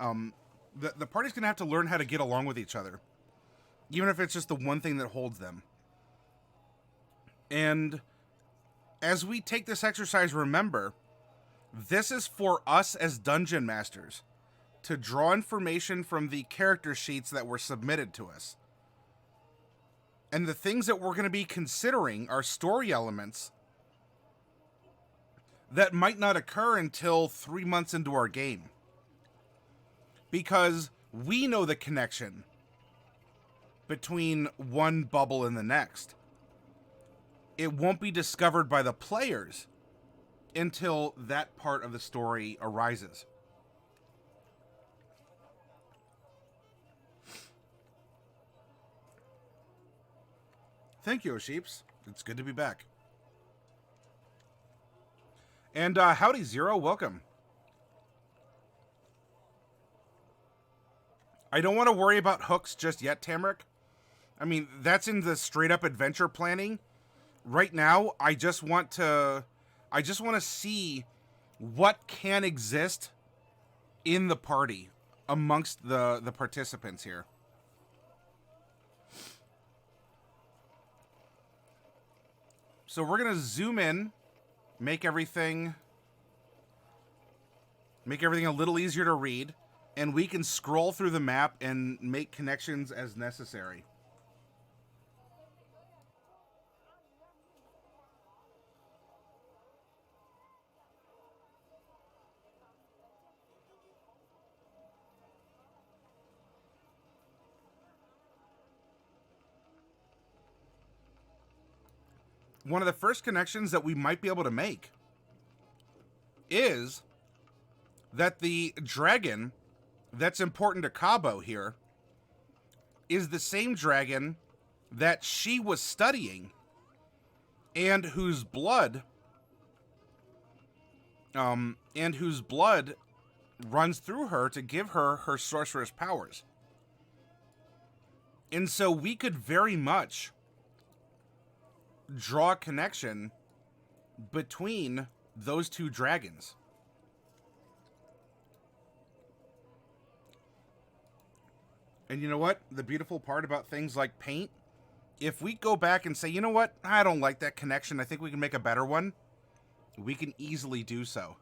The party's going to have to learn how to get along with each other, even if it's just the one thing that holds them. And as we take this exercise, remember, this is for us as dungeon masters to draw information from the character sheets that were submitted to us. And the things that we're going to be considering are story elements that might not occur until 3 months into our game. Because we know the connection between one bubble and the next. It won't be discovered by the players until that part of the story arises. Thank you, Sheeps. It's good to be back. And howdy, Zero. Welcome. I don't want to worry about hooks just yet, Tamrick. I mean, that's in the straight-up adventure planning. Right now, I just want to see what can exist in the party amongst the participants here. So we're going to zoom in, make everything a little easier to read, and we can scroll through the map and make connections as necessary. One of the first connections that we might be able to make is that the dragon that's important to Cabo here is the same dragon that she was studying and whose blood runs through her to give her her sorceress powers. And so we could very much draw a connection between those two dragons. And you know what? The beautiful part about things like paint, if we go back and say, you know what? I don't like that connection. I think we can make a better one. We can easily do so.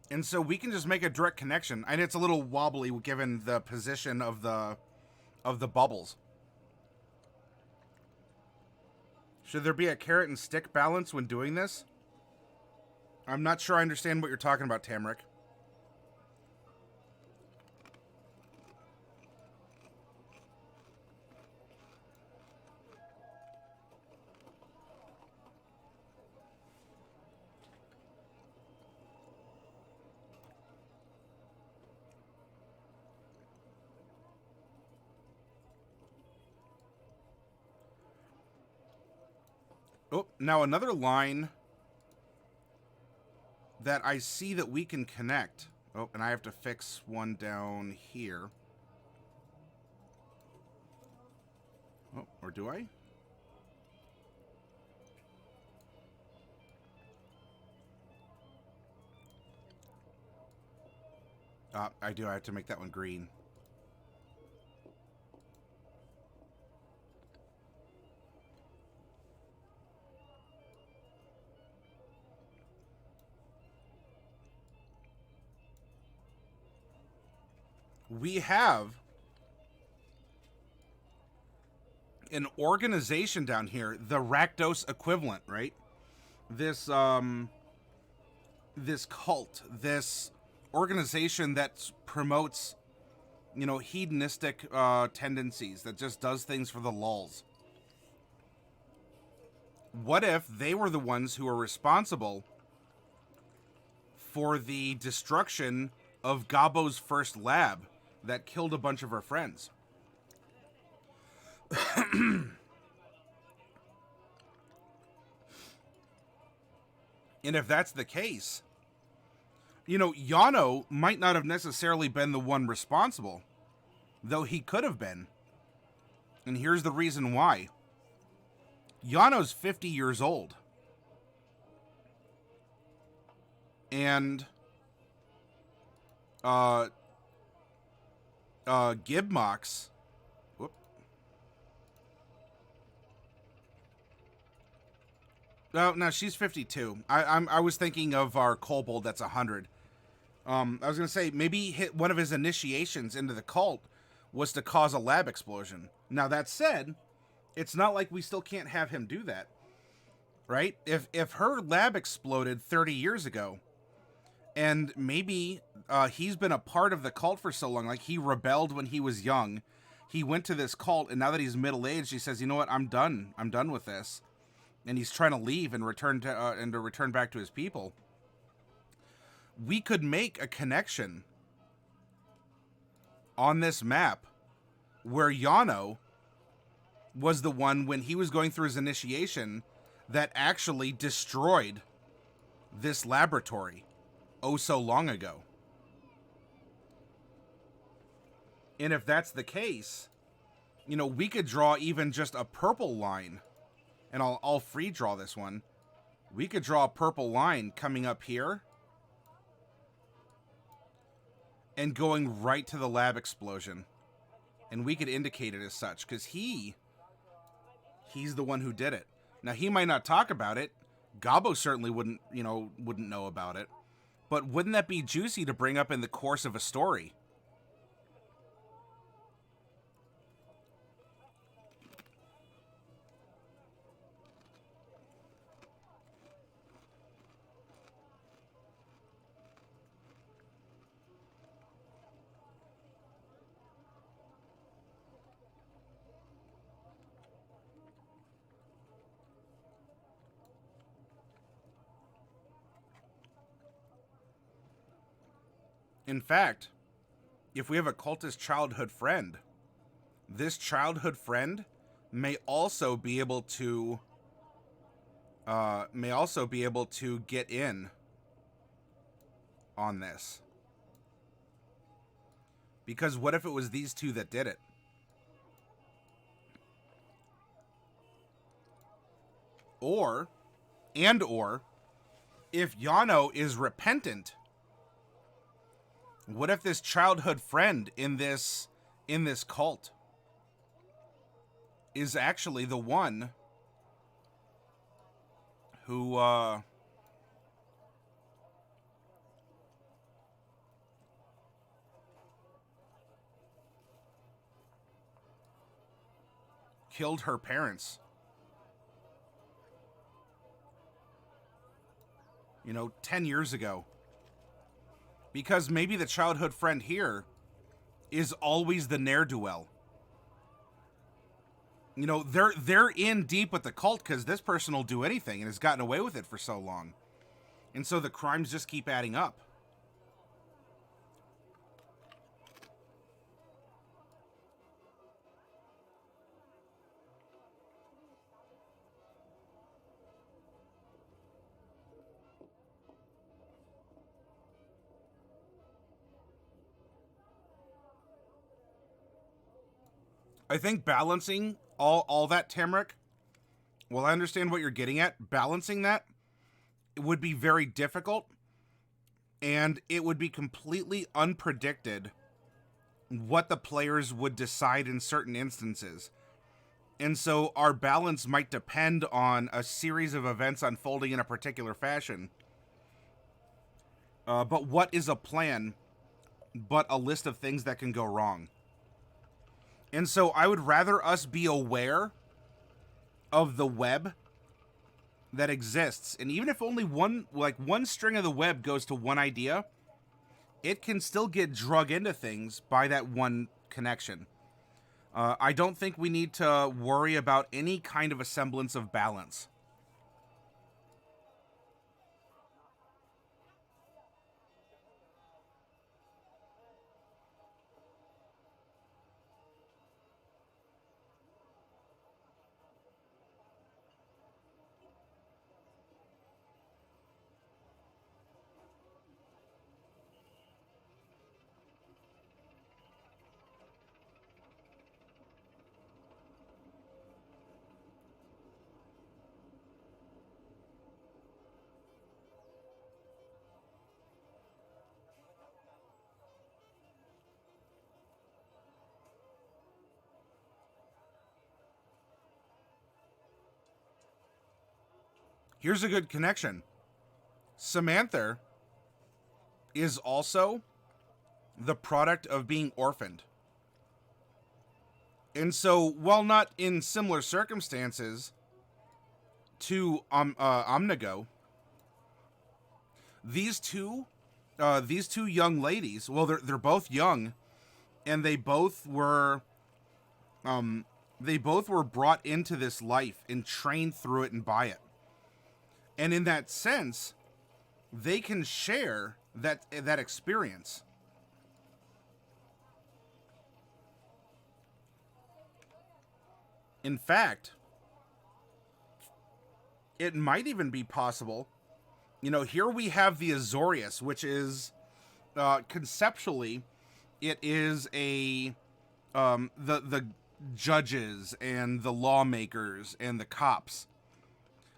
And so we can just make a direct connection. And it's a little wobbly given the position of the bubbles. Should there be a carrot and stick balance when doing this? I'm not sure I understand what you're talking about, Tamrick. Oh, now another line that I see that we can connect. Oh, and I have to fix one down here. Oh, or do I? I do. I have to make that one green. We have an organization down here, the Rakdos equivalent, right? This this cult, this organization that promotes, hedonistic tendencies, that just does things for the lulz. What if they were the ones who are responsible for the destruction of Gabbo's first lab that killed a bunch of her friends? And if that's the case, Yano might not have necessarily been the one responsible, though he could have been. And here's the reason why. Yano's 50 years old. And Gibmox, no, she's 52. I was thinking of our kobold that's 100. I was gonna say maybe one of his initiations into the cult was to cause a lab explosion. Now that said, it's not like we still can't have him do that, right? If her lab exploded 30 years ago, and maybe he's been a part of the cult for so long, like he rebelled when he was young, he went to this cult, and now that he's middle-aged, he says, you know what, I'm done with this. And he's trying to leave and return back to his people. We could make a connection on this map where Yano was the one, when he was going through his initiation, that actually destroyed this laboratory oh so long ago. And if that's the case, we could draw even just a purple line. And I'll free draw this one. We could draw a purple line coming up here and going right to the lab explosion. And we could indicate it as such, because he's the one who did it. Now, he might not talk about it. Gabbo certainly wouldn't know about it. But wouldn't that be juicy to bring up in the course of a story? In fact, if we have a cultist childhood friend, this childhood friend may also be able to get in on this. Because what if it was these two that did it? Or if Yano is repentant, what if this childhood friend in this cult is actually the one who killed her parents? 10 years ago. Because maybe the childhood friend here is always the ne'er-do-well. They're in deep with the cult because this person will do anything and has gotten away with it for so long. And so the crimes just keep adding up. I think balancing all that, Tamric, well, I understand what you're getting at. Balancing that, it would be very difficult, and it would be completely unpredicted what the players would decide in certain instances. And so our balance might depend on a series of events unfolding in a particular fashion. But what is a plan but a list of things that can go wrong? And so I would rather us be aware of the web that exists, and even if only one string of the web goes to one idea, it can still get drug into things by that one connection. I don't think we need to worry about any kind of a semblance of balance. Here's a good connection. Samantha is also the product of being orphaned. And so, while not in similar circumstances to Omnigo, these two young ladies, well, they're both young, and they both were brought into this life and trained through it and by it. And in that sense, they can share that experience. In fact, it might even be possible. Here we have the Azorius, which is conceptually, it is the judges and the lawmakers and the cops.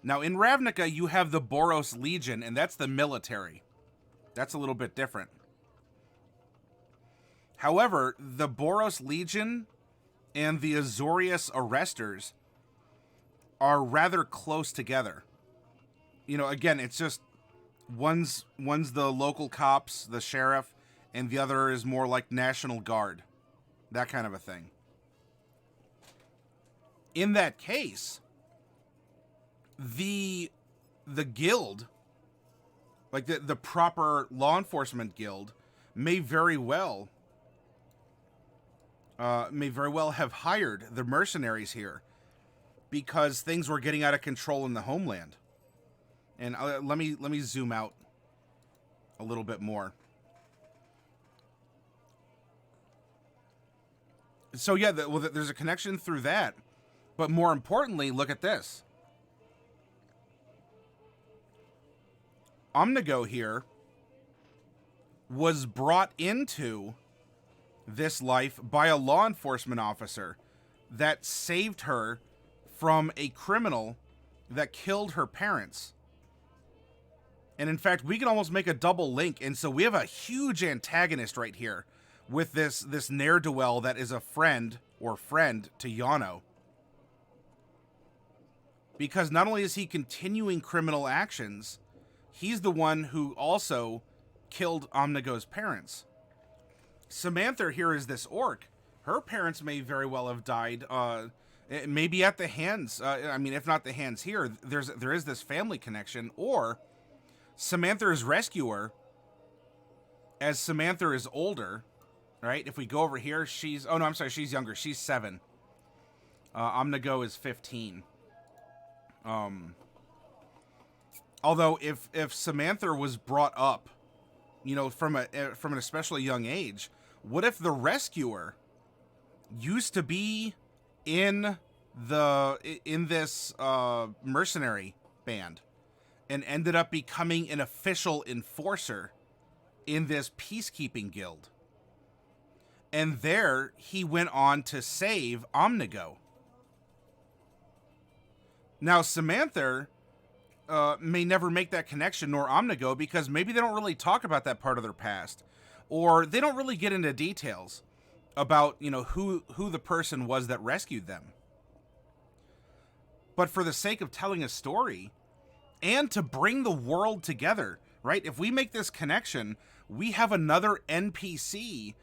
Now, in Ravnica, you have the Boros Legion, and that's the military. That's a little bit different. However, the Boros Legion and the Azorius Arresters are rather close together. Again, it's just one's the local cops, the sheriff, and the other is more like National Guard. That kind of a thing. In that case, the guild, like the proper law enforcement guild, may very well have hired the mercenaries here because things were getting out of control in the homeland. And let me zoom out a little bit more. So yeah, there's a connection through that, but more importantly, look at this. Omnigo here was brought into this life by a law enforcement officer that saved her from a criminal that killed her parents. And in fact, we can almost make a double link. And so we have a huge antagonist right here with this ne'er-do-well that is a friend to Yano. Because not only is he continuing criminal actions, he's the one who also killed Omnigo's parents. Samantha here is this orc. Her parents may very well have died, maybe at the hands. If not the hands here, there is this family connection. Or Samantha's rescuer, as Samantha is older, right? If we go over here, she's younger. She's 7. Omnigo is 15. Although if Samantha was brought up, from an especially young age, what if the rescuer used to be in this mercenary band and ended up becoming an official enforcer in this peacekeeping guild? And there he went on to save Omnigo. Now Samantha may never make that connection, nor Omnigo, because maybe they don't really talk about that part of their past, or they don't really get into details about who the person was that rescued them. But for the sake of telling a story and to bring the world together, right? If we make this connection, we have another NPC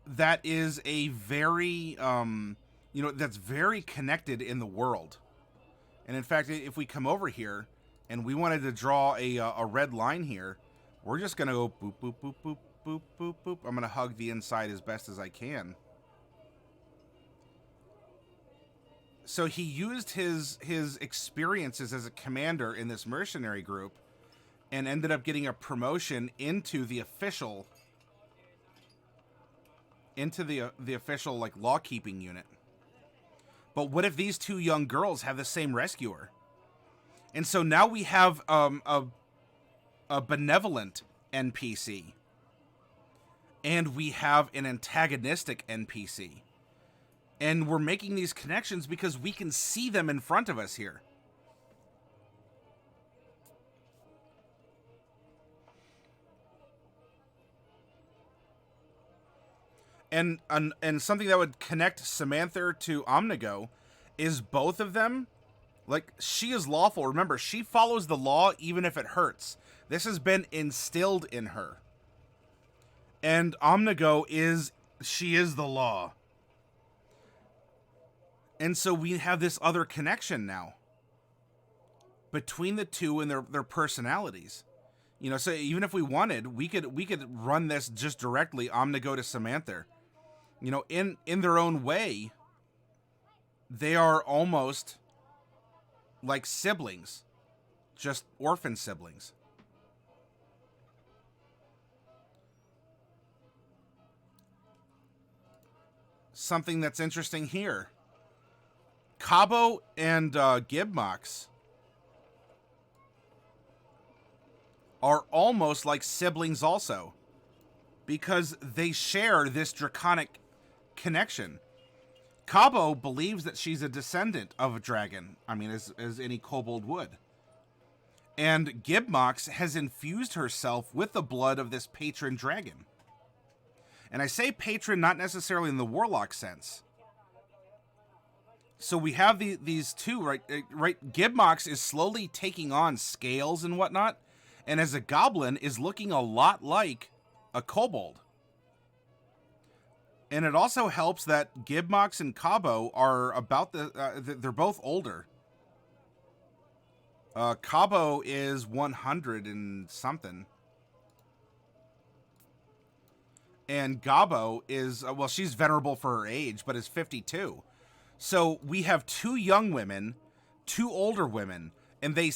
that is a very that's very connected in the world. And in fact, if we come over here and we wanted to draw a red line here, we're just going to go boop, boop, boop, boop, boop, boop, boop. I'm going to hug the inside as best as I can. So he used his experiences as a commander in this mercenary group and ended up getting a promotion into the official like law keeping unit. But what if these two young girls have the same rescuer? And so now we have a benevolent NPC, and we have an antagonistic NPC. And we're making these connections because we can see them in front of us here. And something that would connect Samantha to Omnigo is both of them. Like, she is lawful. Remember, she follows the law even if it hurts. This has been instilled in her. And Omnigo she is the law. And so we have this other connection now between the two and their personalities. You know, so even if we wanted, we could run this just directly Omnigo to Samantha. You know, in their own way, they are almost like siblings, just orphan siblings. Something that's interesting here. Cabo and Gibmox are almost like siblings also, because they share this draconic connection. Cabo believes that she's a descendant of a dragon. I mean, as any kobold would. And Gibmox has infused herself with the blood of this patron dragon. And I say patron not necessarily in the warlock sense. So we have these two, right? Gibmox is slowly taking on scales and whatnot, and as a goblin is looking a lot like a kobold. And it also helps that Gibmox and Cabo are about they're both older. Cabo is 100 and something. And Gabo is, well, she's venerable for her age, but is 52. So we have two young women, two older women, and they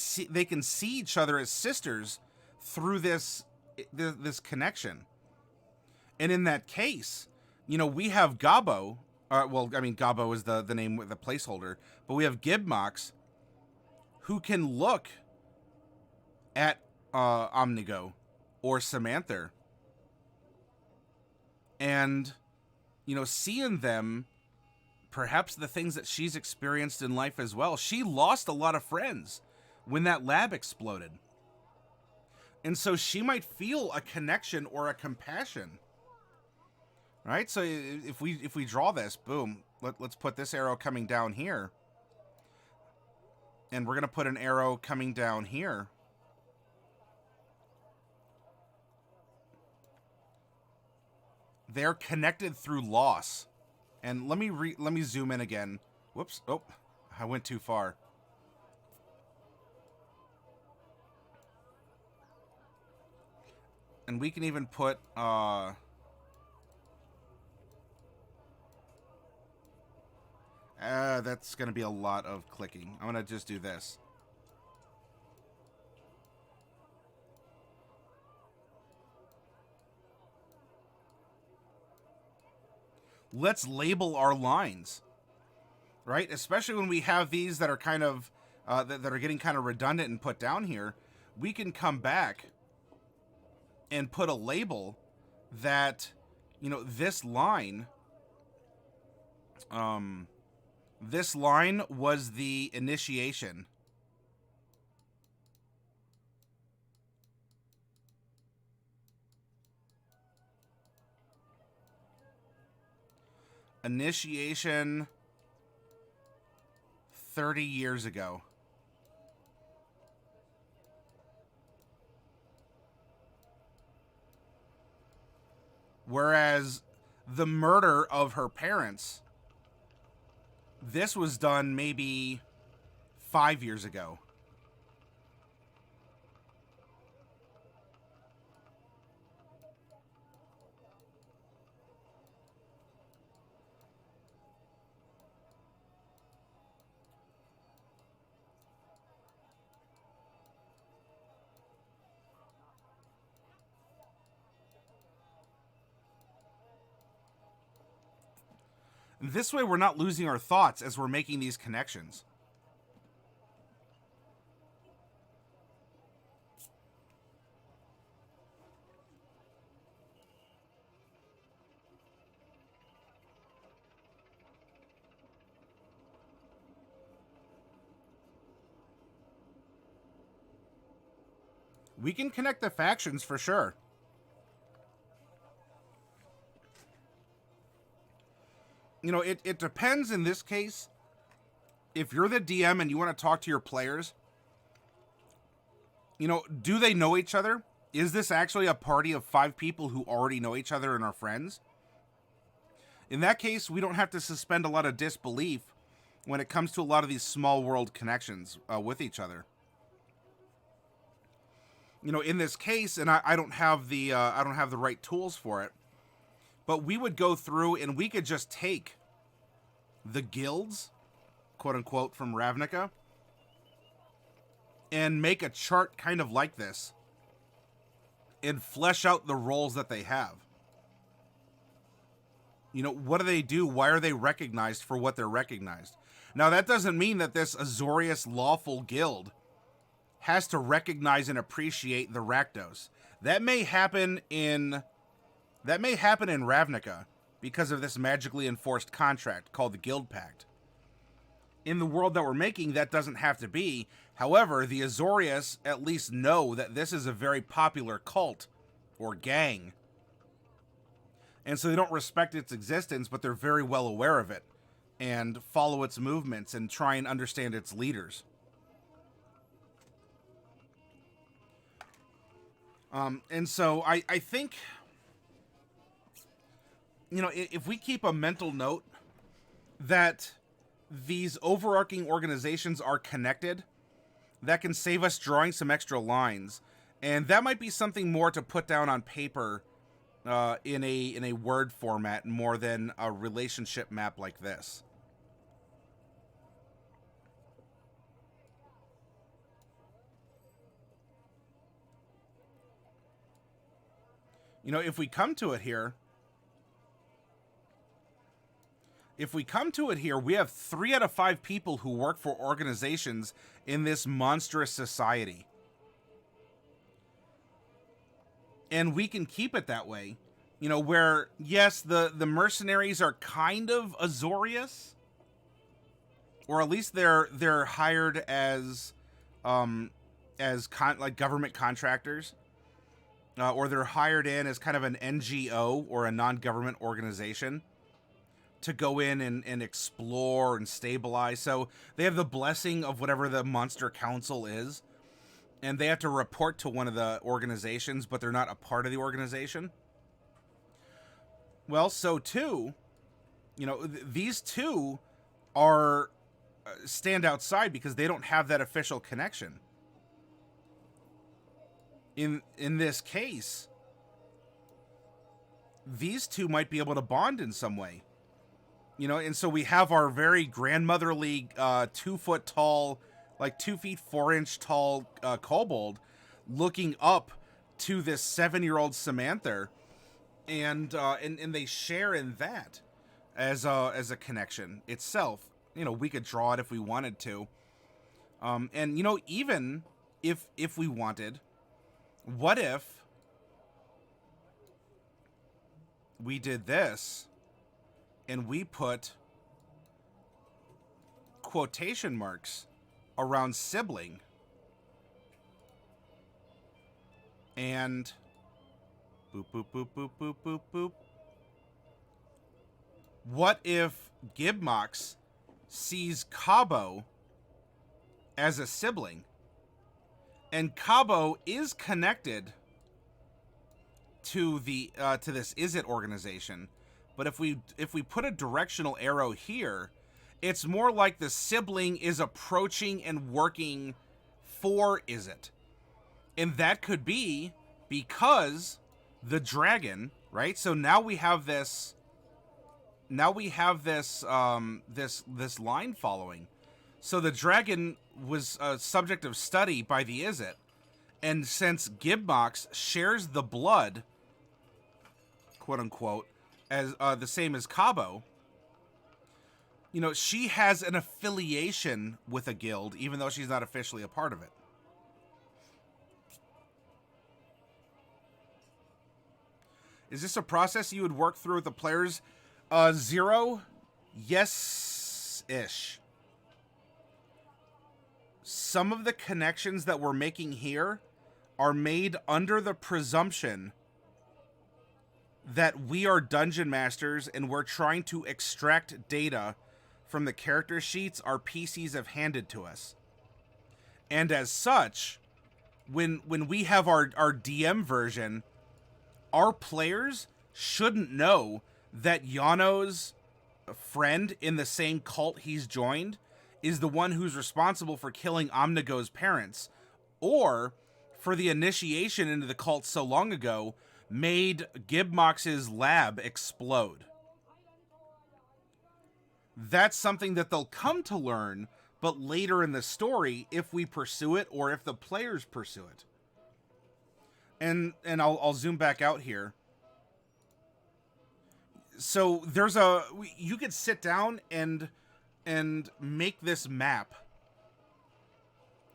can see each other as sisters through this connection. And in that case, you know, we have Gabo. Well, I mean, Gabo is the name with the placeholder, but we have Gibmox, who can look at Omnigo or Samantha, and, you know, seeing them, perhaps the things that she's experienced in life as well. She lost a lot of friends when that lab exploded. And so she might feel a connection or a compassion. Right? So if we draw this, boom, let's put this arrow coming down here. And we're going to put an arrow coming down here. They're connected through loss. And let me zoom in again. Whoops. Oh, I went too far. And we can even put that's going to be a lot of clicking. I'm going to just do this. Let's label our lines, right? Especially when we have these that are kind of, that are getting kind of redundant and put down here. We can come back and put a label that, you know, this line was the initiation. Initiation 30 years ago. Whereas the murder of her parents, this was done maybe 5 years ago. This way we're not losing our thoughts as we're making these connections. We can connect the factions for sure. You know, it depends in this case. If you're the DM and you want to talk to your players, you know, do they know each other? Is this actually a party of 5 people who already know each other and are friends? In that case, we don't have to suspend a lot of disbelief when it comes to a lot of these small world connections with each other. You know, in this case, and I don't have the right tools for it, but we would go through and we could just take the guilds, quote unquote, from Ravnica, and make a chart kind of like this, and flesh out the roles that they have. You know, what do they do? Why are they recognized for what they're recognized? Now, that doesn't mean that this Azorius lawful guild has to recognize and appreciate the Rakdos. That may happen in Ravnica because of this magically enforced contract called the Guild Pact. In the world that we're making, that doesn't have to be. However, the Azorius at least know that this is a very popular cult or gang. And so they don't respect its existence, but they're very well aware of it and follow its movements and try and understand its leaders. And so I think, you know, if we keep a mental note that these overarching organizations are connected, that can save us drawing some extra lines. And that might be something more to put down on paper in a Word format more than a relationship map like this. You know, if we come to it here, we have 3 out of 5 people who work for organizations in this monstrous society. And we can keep it that way. You know, where, yes, the mercenaries are kind of Azorius, or at least they're hired as like government contractors. Or they're hired in as kind of an NGO or a non-government organization to go in and explore and stabilize. So they have the blessing of whatever the Monster Council is, and they have to report to one of the organizations, but they're not a part of the organization. Well, so too, you know, these two are stand outside because they don't have that official connection. In this case, these two might be able to bond in some way. You know, and so we have our very grandmotherly 2 foot tall, like 2 feet 4 inch tall kobold looking up to this 7-year-old Samantha, and they share in that as a connection itself. You know, we could draw it if we wanted to, and you know, even if we wanted. What if we did this and we put quotation marks around sibling and boop, boop, boop, boop, boop, boop, boop. What if Gibmox sees Cabo as a sibling? And Cabo is connected to the to this Is It organization, but if we put a directional arrow here, It's more like the sibling is approaching and working for Izzet. And that could be because the dragon, right? So now we have this this line following. So the dragon was a subject of study by the Izzet, and since Gibmox shares the blood, quote unquote, as the same as Cabo, you know, she has an affiliation with a guild, even though she's not officially a part of it. Is this a process you would work through with the players? Zero? Yes-ish. Some of the connections that we're making here are made under the presumption that we are dungeon masters and we're trying to extract data from the character sheets our PCs have handed to us. And as such, when we have our DM version, our players shouldn't know that Yano's friend in the same cult he's joined is the one who's responsible for killing Omnigo's parents, or for the initiation into the cult so long ago made Gibmox's lab explode. That's something that they'll come to learn, but later in the story, if we pursue it or if the players pursue it. And I'll zoom back out here. So there's you could sit down and make this map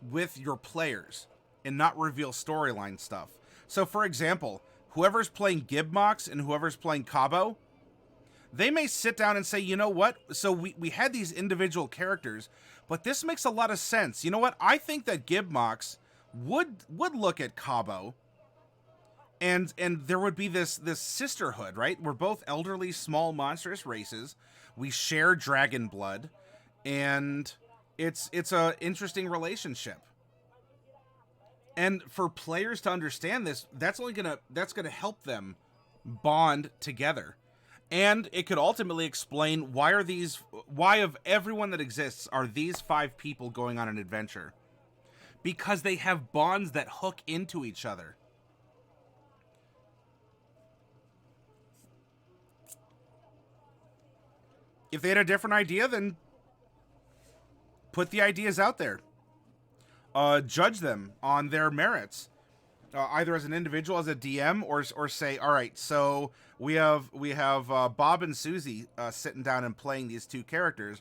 with your players and not reveal storyline stuff. So for example, whoever's playing Gibmox and whoever's playing Cabo, they may sit down and say, you know what? So we had these individual characters, but this makes a lot of sense. You know what? I think that Gibmox would look at Cabo, and there would be this sisterhood, right? We're both elderly, small, monstrous races. We share dragon blood, and it's a interesting relationship. And for players to understand this, that's gonna help them bond together. And it could ultimately explain why of everyone that exists are these 5 people going on an adventure. Because they have bonds that hook into each other. If they had a different idea, then put the ideas out there. Judge them on their merits. Either as an individual, as a DM, or say, all right, so we have Bob and Susie sitting down and playing these 2 characters.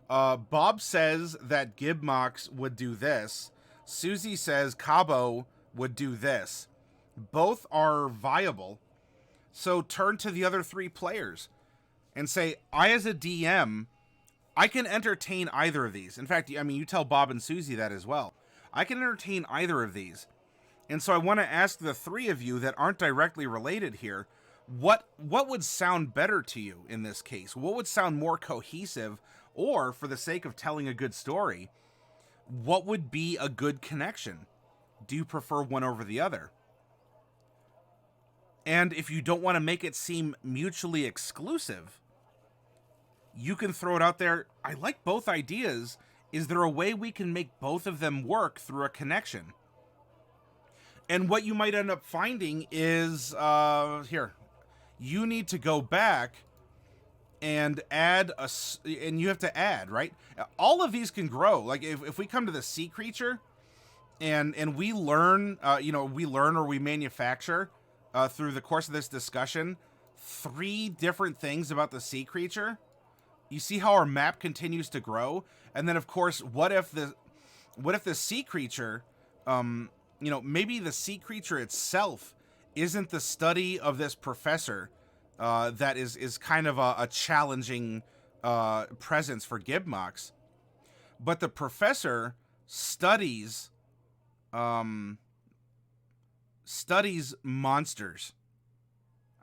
Bob says that Gibmox would do this. Susie says Cabo would do this. Both are viable. So turn to the other 3 players and say, I as a DM, I can entertain either of these. In fact, I mean, you tell Bob and Susie that as well. I can entertain either of these. And so I want to ask the 3 of you that aren't directly related here, what would sound better to you in this case? What would sound more cohesive? Or, for the sake of telling a good story, what would be a good connection? Do you prefer one over the other? And if you don't want to make it seem mutually exclusive, you can throw it out there. I like both ideas. Is there a way we can make both of them work through a connection? And what you might end up finding is, here, you need to go back and add and you have to add, right? All of these can grow. Like if we come to the sea creature and we learn, we learn or we manufacture through the course of this discussion 3 different things about the sea creature. You see how our map continues to grow? And then of course, what if the sea creature, maybe the sea creature itself isn't the study of this professor that is kind of a challenging presence for Gibmox, but the professor studies monsters,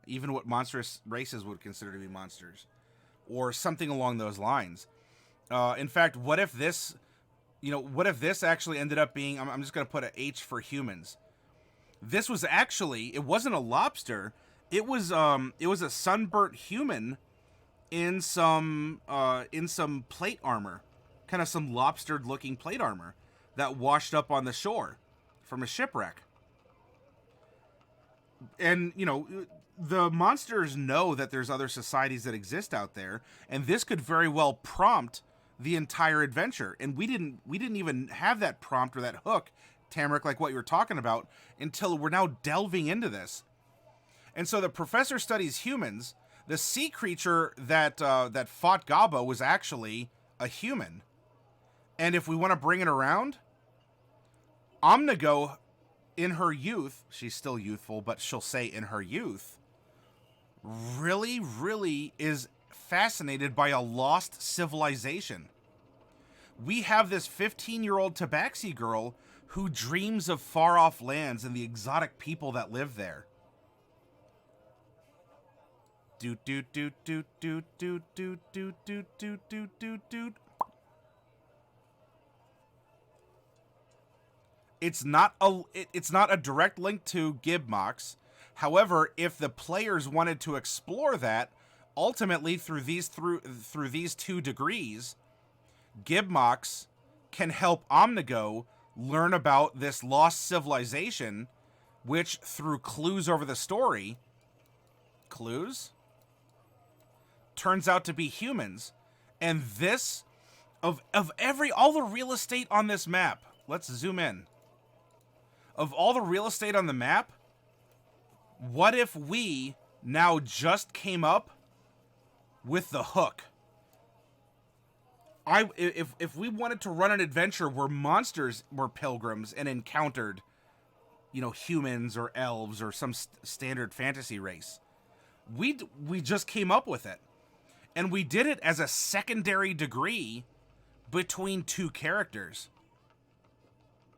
even what monstrous races would consider to be monsters, or something along those lines. In fact, what if this actually ended up being, I'm just going to put an H for humans. This was actually, it wasn't a lobster. It was a sunburnt human in some plate armor, kind of some lobstered looking plate armor that washed up on the shore from a shipwreck. And, you know, the monsters know that there's other societies that exist out there, and this could very well prompt the entire adventure. And we didn't even have that prompt or that hook, Tamrick, like what you were talking about, until we're now delving into this. And so the professor studies humans. The sea creature that that fought Gabo was actually a human. And if we want to bring it around, Omnigo, in her youth, she's still youthful, but she'll say in her youth, really, really is fascinated by a lost civilization. We have this 15-year-old Tabaxi girl who dreams of far-off lands and the exotic people that live there. Doot doot doot doot doot doot doot doot doot doot doot doot doot. It's not a direct link to Gibmox. However, if the players wanted to explore that, ultimately through these two degrees, Gibmox can help Omnigo learn about this lost civilization, which through clues over the story, turns out to be humans. And this, all the real estate on this map, let's zoom in. Of all the real estate on the map, what if we now just came up with the hook? If we wanted to run an adventure where monsters were pilgrims and encountered, you know, humans or elves or some standard fantasy race, we just came up with it. And we did it as a secondary degree between two characters.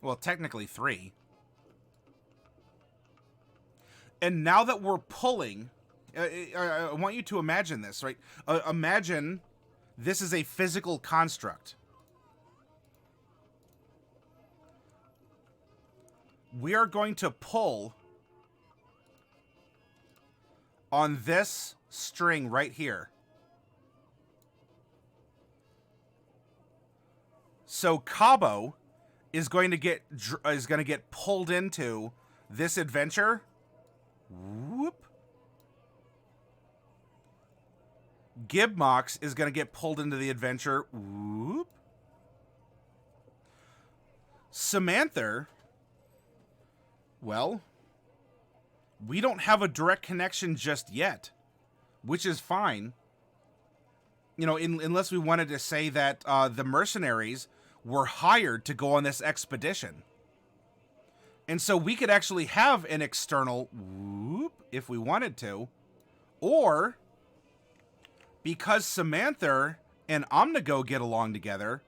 Well, technically 3. And now that we're pulling, I want you to imagine this, right? Imagine this is a physical construct. We are going to pull on this string right here. So Cabo is going to get pulled into this adventure. Whoop. Gibmox is going to get pulled into the adventure. Whoop. Samantha, well, we don't have a direct connection just yet, which is fine. You know, unless we wanted to say that the mercenaries were hired to go on this expedition. And so we could actually have an external whoop if we wanted to. Or, because Samantha and Omnigo get along together,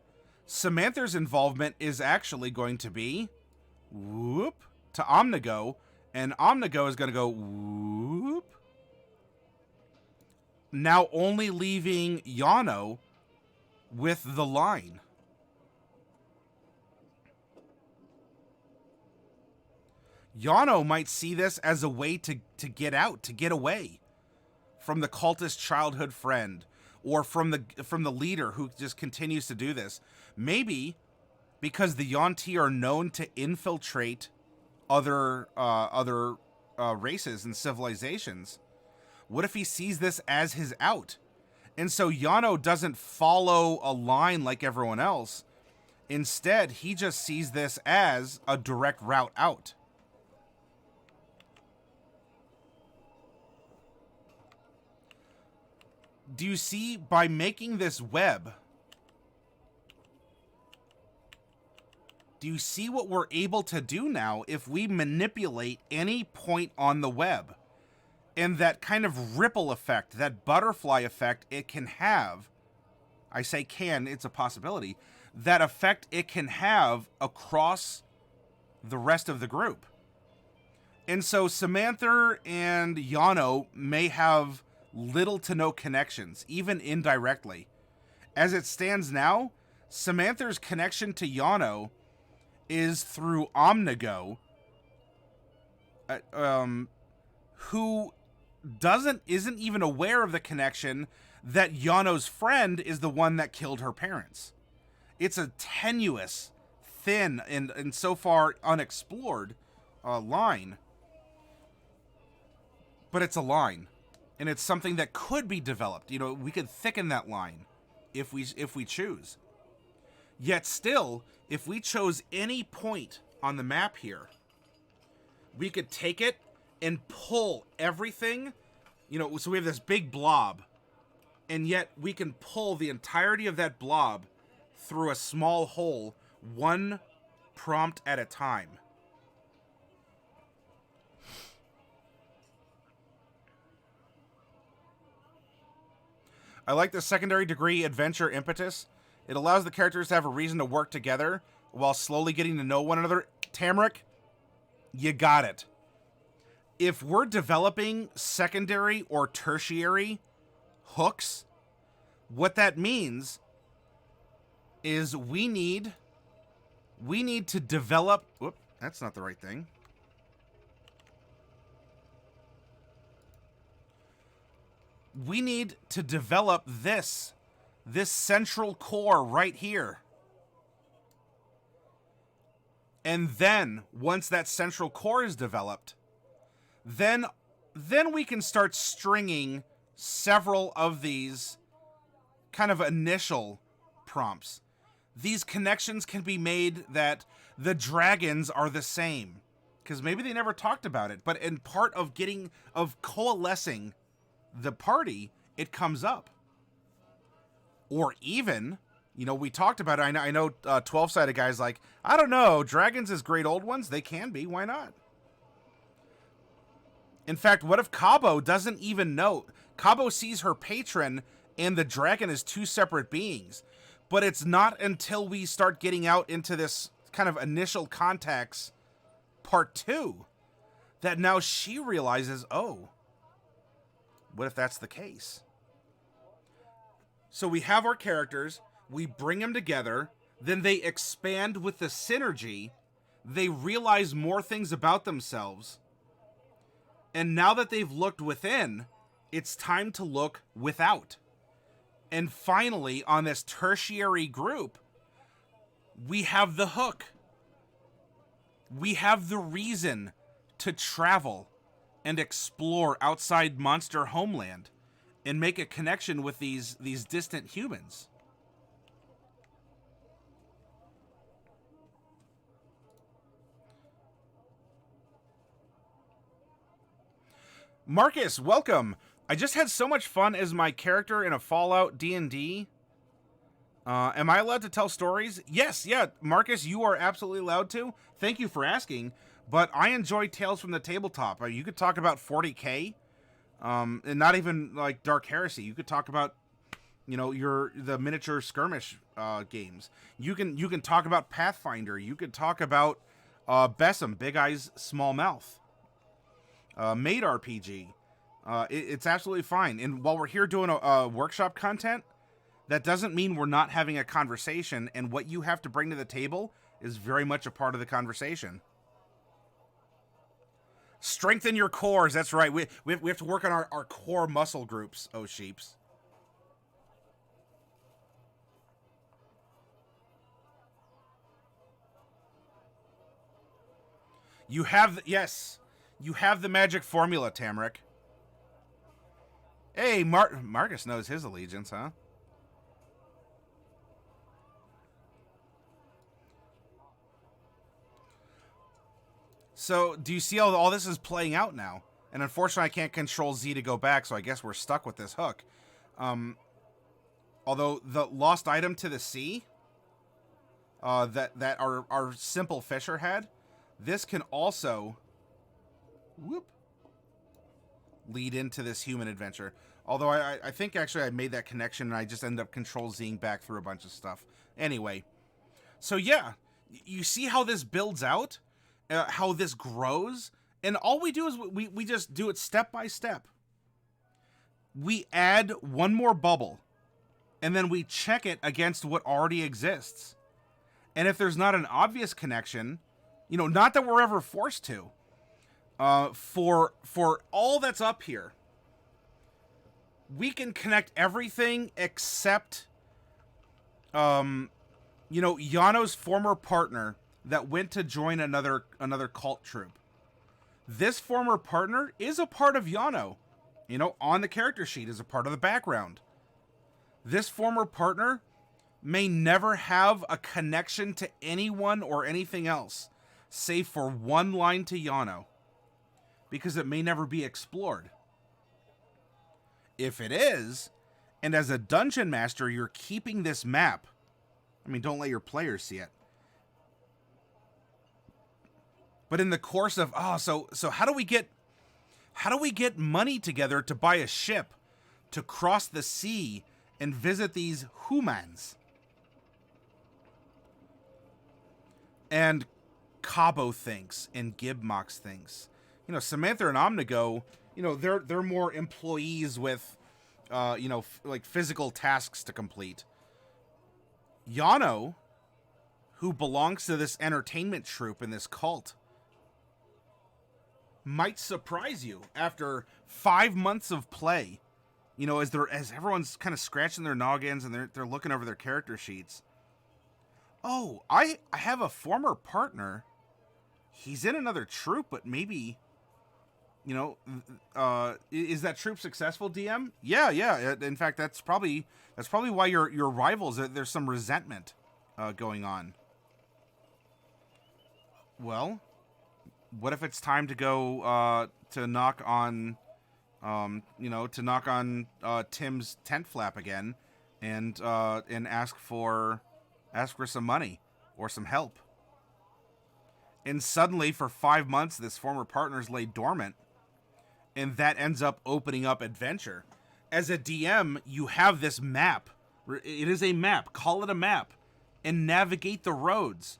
Samantha's involvement is actually going to be whoop to Omnigo, and Omnigo is going to go whoop. Now only leaving Yano with the line. Yano might see this as a way to get out, to get away from the cultist childhood friend, or from the leader who just continues to do this. Maybe because the Yuan-Ti are known to infiltrate other races and civilizations. What if he sees this as his out? And so Yano doesn't follow a line like everyone else. Instead, he just sees this as a direct route out. Do you see, by making this web, do you see what we're able to do now if we manipulate any point on the web? And that kind of ripple effect, that butterfly effect it can have, I say can, it's a possibility, that effect it can have across the rest of the group. And so Samantha and Yano may have little to no connections, even indirectly. As it stands now, Samantha's connection to Yano is through Omnigo, who isn't even aware of the connection that Yano's friend is the one that killed her parents. It's a tenuous, thin, and so far unexplored line. But it's a line. And it's something that could be developed. You know, we could thicken that line if we choose. Yet still, if we chose any point on the map here, we could take it and pull everything, you know, so we have this big blob, and yet we can pull the entirety of that blob through a small hole, one prompt at a time. I like the secondary degree adventure impetus. It allows the characters to have a reason to work together while slowly getting to know one another. Tamric, you got it. If we're developing secondary or tertiary hooks, what that means is we need to develop... Whoop, that's not the right thing. We need to develop this central core right here. And then, once that central core is developed, then we can start stringing several of these kind of initial prompts. These connections can be made that the dragons are the same, because maybe they never talked about it, but in part of coalescing the party, it comes up. Or even, you know, we talked about it. I know 12-sided guys like, I don't know, dragons as great old ones? They can be. Why not? In fact, what if Cabo doesn't even know? Cabo sees her patron and the dragon as two separate beings. But it's not until we start getting out into this kind of initial contacts part 2 that now she realizes, oh, what if that's the case? So we have our characters, we bring them together, then they expand with the synergy, they realize more things about themselves, and now that they've looked within, it's time to look without. And finally, on this tertiary group, we have the hook. We have the reason to travel and explore outside Monster Homeland and make a connection with these distant humans. Marcus, welcome. I just had so much fun as my character in a Fallout D&D. Am I allowed to tell stories? Yes, yeah, Marcus, you are absolutely allowed to. Thank you for asking. But I enjoy Tales from the Tabletop. You could talk about 40K, and not even like Dark Heresy. You could talk about, you know, the miniature skirmish games. You can talk about Pathfinder. You could talk about Bessem, Big Eyes, Small Mouth, Made RPG. It's absolutely fine. And while we're here doing a workshop content, that doesn't mean we're not having a conversation. And what you have to bring to the table is very much a part of the conversation. Strengthen your cores. That's right. We have to work on our core muscle groups, oh sheeps. You have, yes, you have the magic formula, Tamric. Hey, Marcus knows his allegiance, huh? So, do you see how all this is playing out now? And unfortunately, I can't control Z to go back, so I guess we're stuck with this hook. Although, the lost item to the sea, that our simple fisher had, this can also, lead into this human adventure. Although, I think actually I made that connection, and I just ended up control-Zing back through a bunch of stuff. Anyway, so yeah, you see how this builds out? How this grows, and all we do is we just do it step by step. We add one more bubble, and then we check it against what already exists. And if there's not an obvious connection, you know, not that we're ever forced to, for all that's up here, we can connect everything except, Yano's former partner that went to join another cult troop. This former partner is a part of Yano, on the character sheet is a part of the background. This former partner may never have a connection to anyone or anything else, save for one line to Yano, because it may never be explored. If it is, and as a dungeon master, you're keeping this map, don't let your players see it. But in the course of, so how do we get money together to buy a ship to cross the sea and visit these humans? And Cabo thinks, and Gibmox thinks. Samantha and Omnigo, they're more employees with, like physical tasks to complete. Yano, who belongs to this entertainment troupe in this cult, might surprise you after 5 months of play. As everyone's kind of scratching their noggins and they're looking over their character sheets. Oh, I have a former partner. He's in another troop, but maybe, is that troop successful, DM? Yeah. In fact, that's probably why your rivals. There's some resentment going on. Well, what if it's time to go to knock on, Tim's tent flap again, and ask for some money or some help? And suddenly, for 5 months, this former partner's laid dormant, and that ends up opening up adventure. As a DM, you have this map. It is a map. Call it a map, and navigate the roads.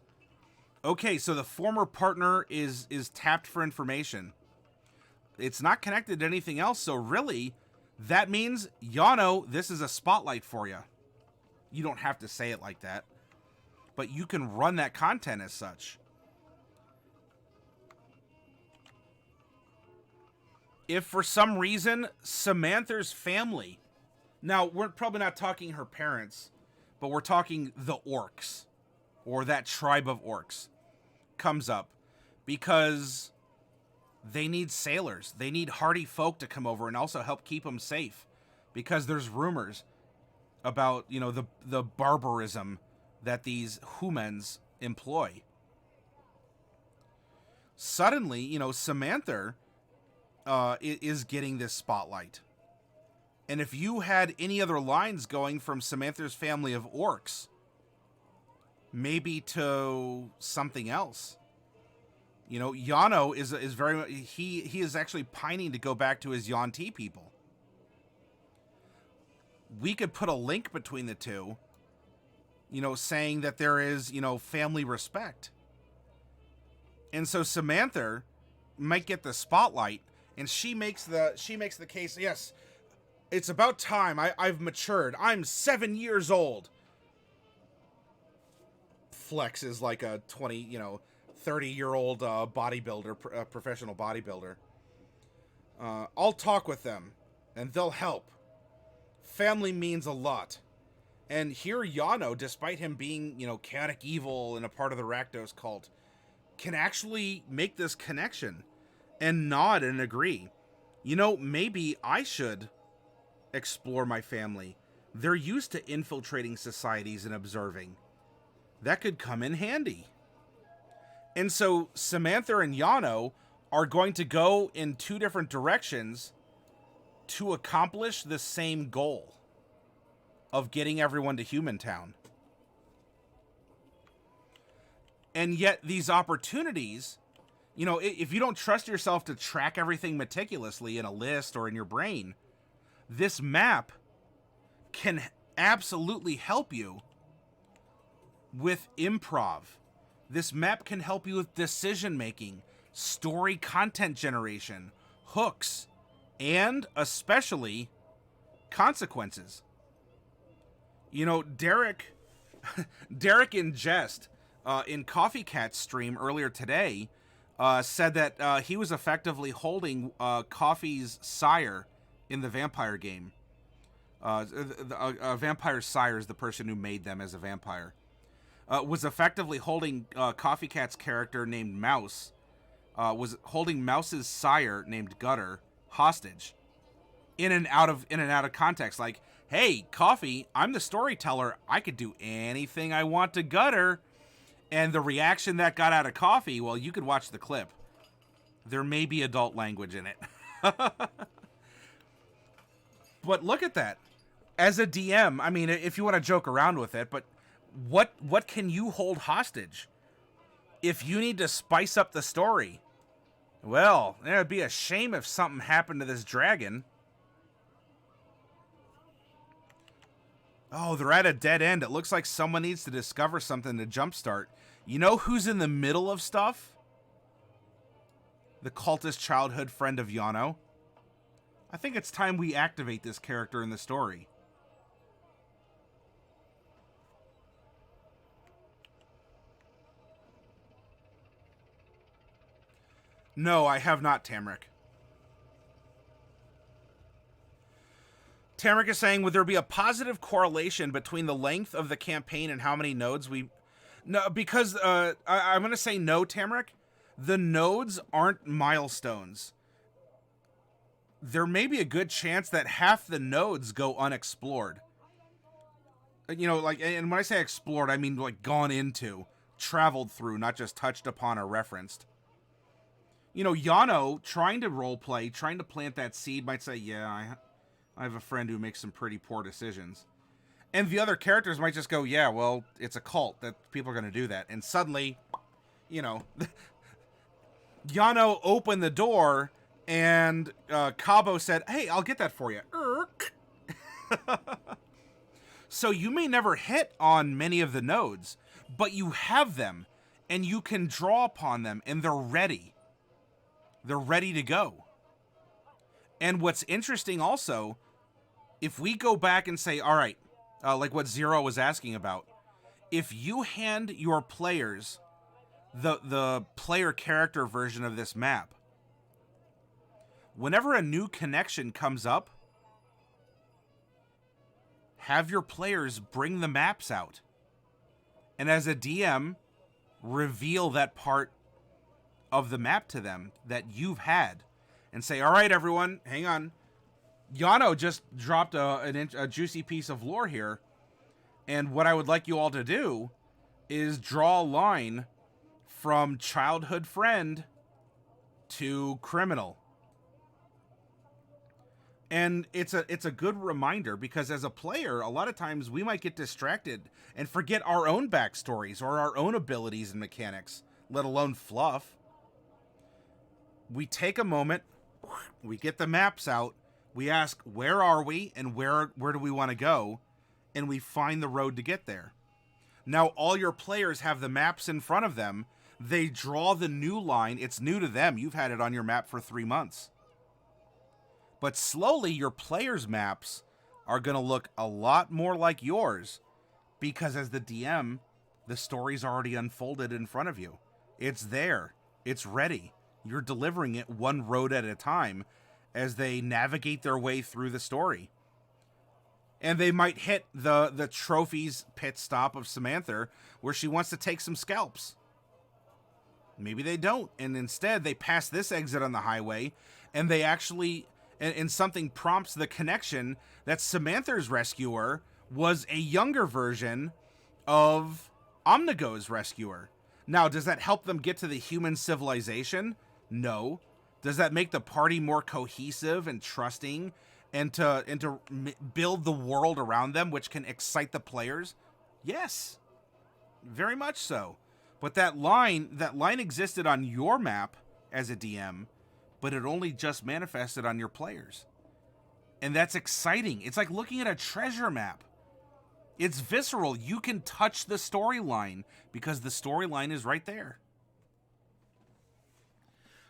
Okay, so the former partner is tapped for information. It's not connected to anything else, so really, that means, Yano, this is a spotlight for you. You don't have to say it like that, but you can run that content as such. If for some reason, Samantha's family, now we're probably not talking her parents, but we're talking the orcs, or that tribe of orcs, comes up, because they need sailors. They need hardy folk to come over and also help keep them safe, because there's rumors about, the barbarism that these humans employ. Suddenly, Samantha is getting this spotlight. And if you had any other lines going from Samantha's family of orcs, maybe to something else. Yano is very, he is actually pining to go back to his Yuan-Ti people. We could put a link between the two, saying that there is, family respect. And so Samantha might get the spotlight, and she makes the case, yes, it's about time. I've matured. I'm 7 years old. Flex is like a 30-year-old bodybuilder, professional bodybuilder. I'll talk with them, and they'll help. Family means a lot. And here Yano, despite him being, chaotic evil and a part of the Rakdos cult, can actually make this connection and nod and agree. Maybe I should explore my family. They're used to infiltrating societies and observing. That could come in handy. And so Samantha and Yano are going to go in two different directions to accomplish the same goal of getting everyone to Humantown. And yet these opportunities, if you don't trust yourself to track everything meticulously in a list or in your brain, this map can absolutely help you with improv. This map can help you with decision making, story content generation, hooks, and especially consequences. Derek in jest, in Coffee Cat's stream earlier today, said that he was effectively holding Coffee's sire in the vampire game. A vampire's sire is the person who made them as a vampire. Was effectively holding Coffee Cat's character named Mouse, was holding Mouse's sire named Gutter hostage, in and out of context. Like, hey, Coffee, I'm the storyteller. I could do anything I want to Gutter. And the reaction that got out of Coffee, well, you could watch the clip. There may be adult language in it. But look at that. As a DM, I mean, if you want to joke around with it, but what can you hold hostage? If you need to spice up the story, well, it would be a shame if something happened to this dragon. Oh, they're at a dead end. It looks like someone needs to discover something to jumpstart. You know who's in the middle of stuff? The cultist childhood friend of Yano. I think it's time we activate this character in the story. No, I have not, Tamric. Tamric is saying, would there be a positive correlation between the length of the campaign and how many nodes we... No, because I'm going to say no, Tamric. The nodes aren't milestones. There may be a good chance that half the nodes go unexplored. You know, like, and when I say explored, I mean like gone into, traveled through, not just touched upon or referenced. You know, Yano, trying to roleplay, trying to plant that seed, might say, yeah, I have a friend who makes some pretty poor decisions. And the other characters might just go, yeah, well, it's a cult that people are going to do that. And suddenly, you know, Yano opened the door and Cabo said, hey, I'll get that for you. So you may never hit on many of the nodes, but you have them and you can draw upon them and they're ready. They're ready to go. And what's interesting also, if we go back and say, all right, like what Zero was asking about, if you hand your players the player character version of this map, whenever a new connection comes up, have your players bring the maps out. And as a DM, reveal that part of the map to them that you've had. And say, all right, everyone, hang on. Yano just dropped a juicy piece of lore here. And what I would like you all to do is draw a line from childhood friend to criminal. And it's a good reminder, because as a player, a lot of times we might get distracted and forget our own backstories or our own abilities and mechanics, let alone fluff. We take a moment, we get the maps out, we ask, where are we and where do we want to go? And we find the road to get there. Now, all your players have the maps in front of them. They draw the new line. It's new to them. You've had it on your map for 3 months. But slowly, your players' maps are going to look a lot more like yours, because as the DM, the story's already unfolded in front of you. It's there. It's ready. You're delivering it one road at a time as they navigate their way through the story. And they might hit the trophies pit stop of Samantha, where she wants to take some scalps. Maybe they don't, and instead they pass this exit on the highway, and they actually, and something prompts the connection that Samantha's rescuer was a younger version of Omnigo's rescuer. Now, does that help them get to the human civilization? No. Does that make the party more cohesive and trusting, and to build the world around them, which can excite the players? Yes, very much so. But that line existed on your map as a DM, but it only just manifested on your players. And that's exciting. It's like looking at a treasure map. It's visceral. You can touch the storyline because the storyline is right there.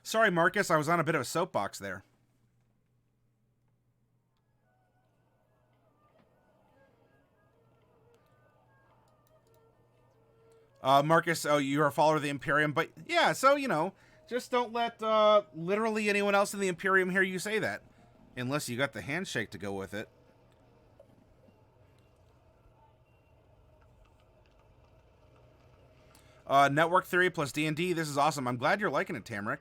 Sorry, Marcus, I was on a bit of a soapbox there. Marcus, oh, you're a follower of the Imperium, but yeah, so, you know, just don't let literally anyone else in the Imperium hear you say that. Unless you got the handshake to go with it. Network theory plus D&D. This is awesome. I'm glad you're liking it, Tamrick.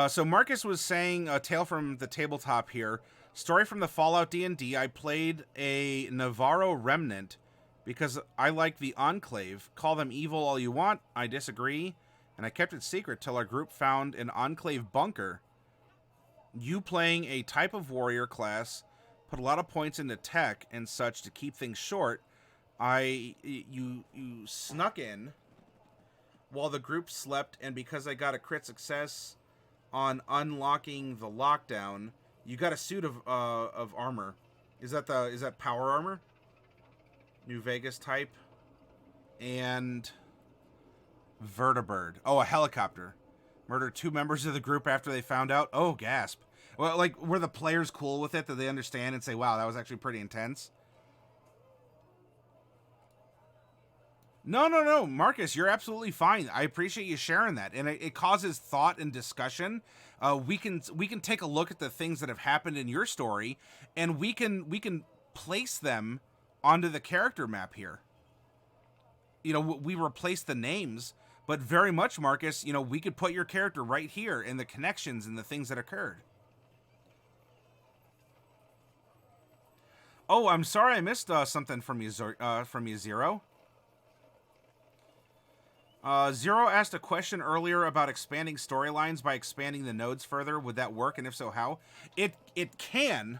So Marcus was saying a tale from the tabletop here. Story from the Fallout D&D. I played a Navarro remnant because I like the Enclave. Call them evil all you want. I disagree. And I kept it secret till our group found an Enclave bunker. You playing a type of warrior class, put a lot of points into tech and such to keep things short. You snuck in while the group slept, and because I got a crit success on unlocking the lockdown, you got a suit of armor. Is that power armor? New Vegas type. And Vertibird. Oh, a helicopter. Murdered 2 members of the group after they found out. Oh, gasp. Well, like, were the players cool with it? Did they understand and say, wow, that was actually pretty intense? No, Marcus, you're absolutely fine. I appreciate you sharing that, and it causes thought and discussion. We can take a look at the things that have happened in your story, and we can place them onto the character map here. You know, we replace the names, but very much, Marcus, you know, we could put your character right here and the connections and the things that occurred. Oh, I'm sorry I missed something from you, Zero. Zero asked a question earlier about expanding storylines by expanding the nodes further. Would that work, and if so, how? It can.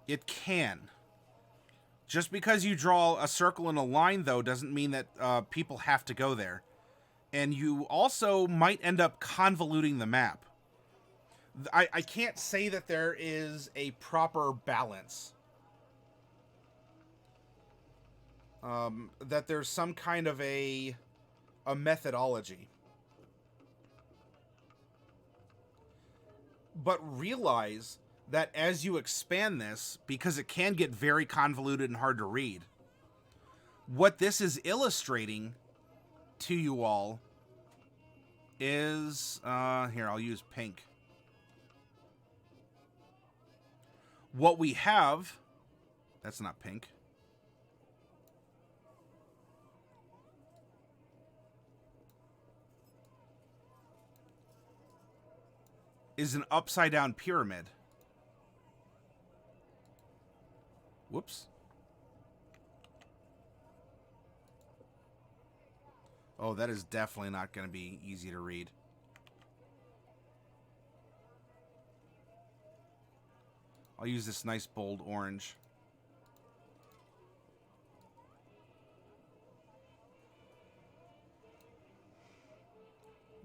It can. Just because you draw a circle and a line, though, doesn't mean that people have to go there. And you also might end up convoluting the map. I can't say that there is a proper balance. That there's some kind of a methodology. But realize that as you expand this, because it can get very convoluted and hard to read, what this is illustrating to you all is, here, I'll use pink. What we have, that's not pink. Is an upside down pyramid. Whoops. Oh, that is definitely not going to be easy to read. I'll use this nice bold orange.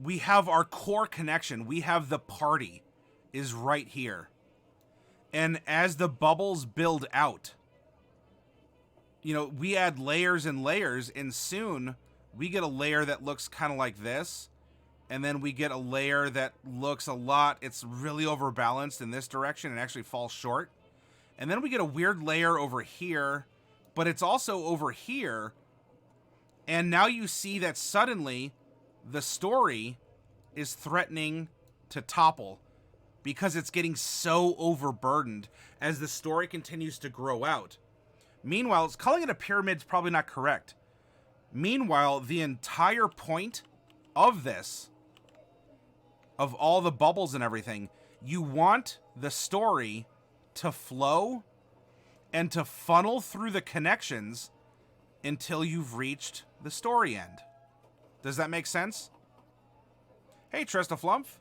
We have our core connection. We have the party is right here. And as the bubbles build out, you know, we add layers and layers, and soon we get a layer that looks kind of like this. And then we get a layer that looks a lot, it's really overbalanced in this direction and actually falls short. And then we get a weird layer over here, but it's also over here. And now you see that suddenly the story is threatening to topple because it's getting so overburdened as the story continues to grow out. Meanwhile, calling it a pyramid is probably not correct. Meanwhile, the entire point of this, of all the bubbles and everything, you want the story to flow and to funnel through the connections until you've reached the story end. Does that make sense? Hey, Trestaflumph.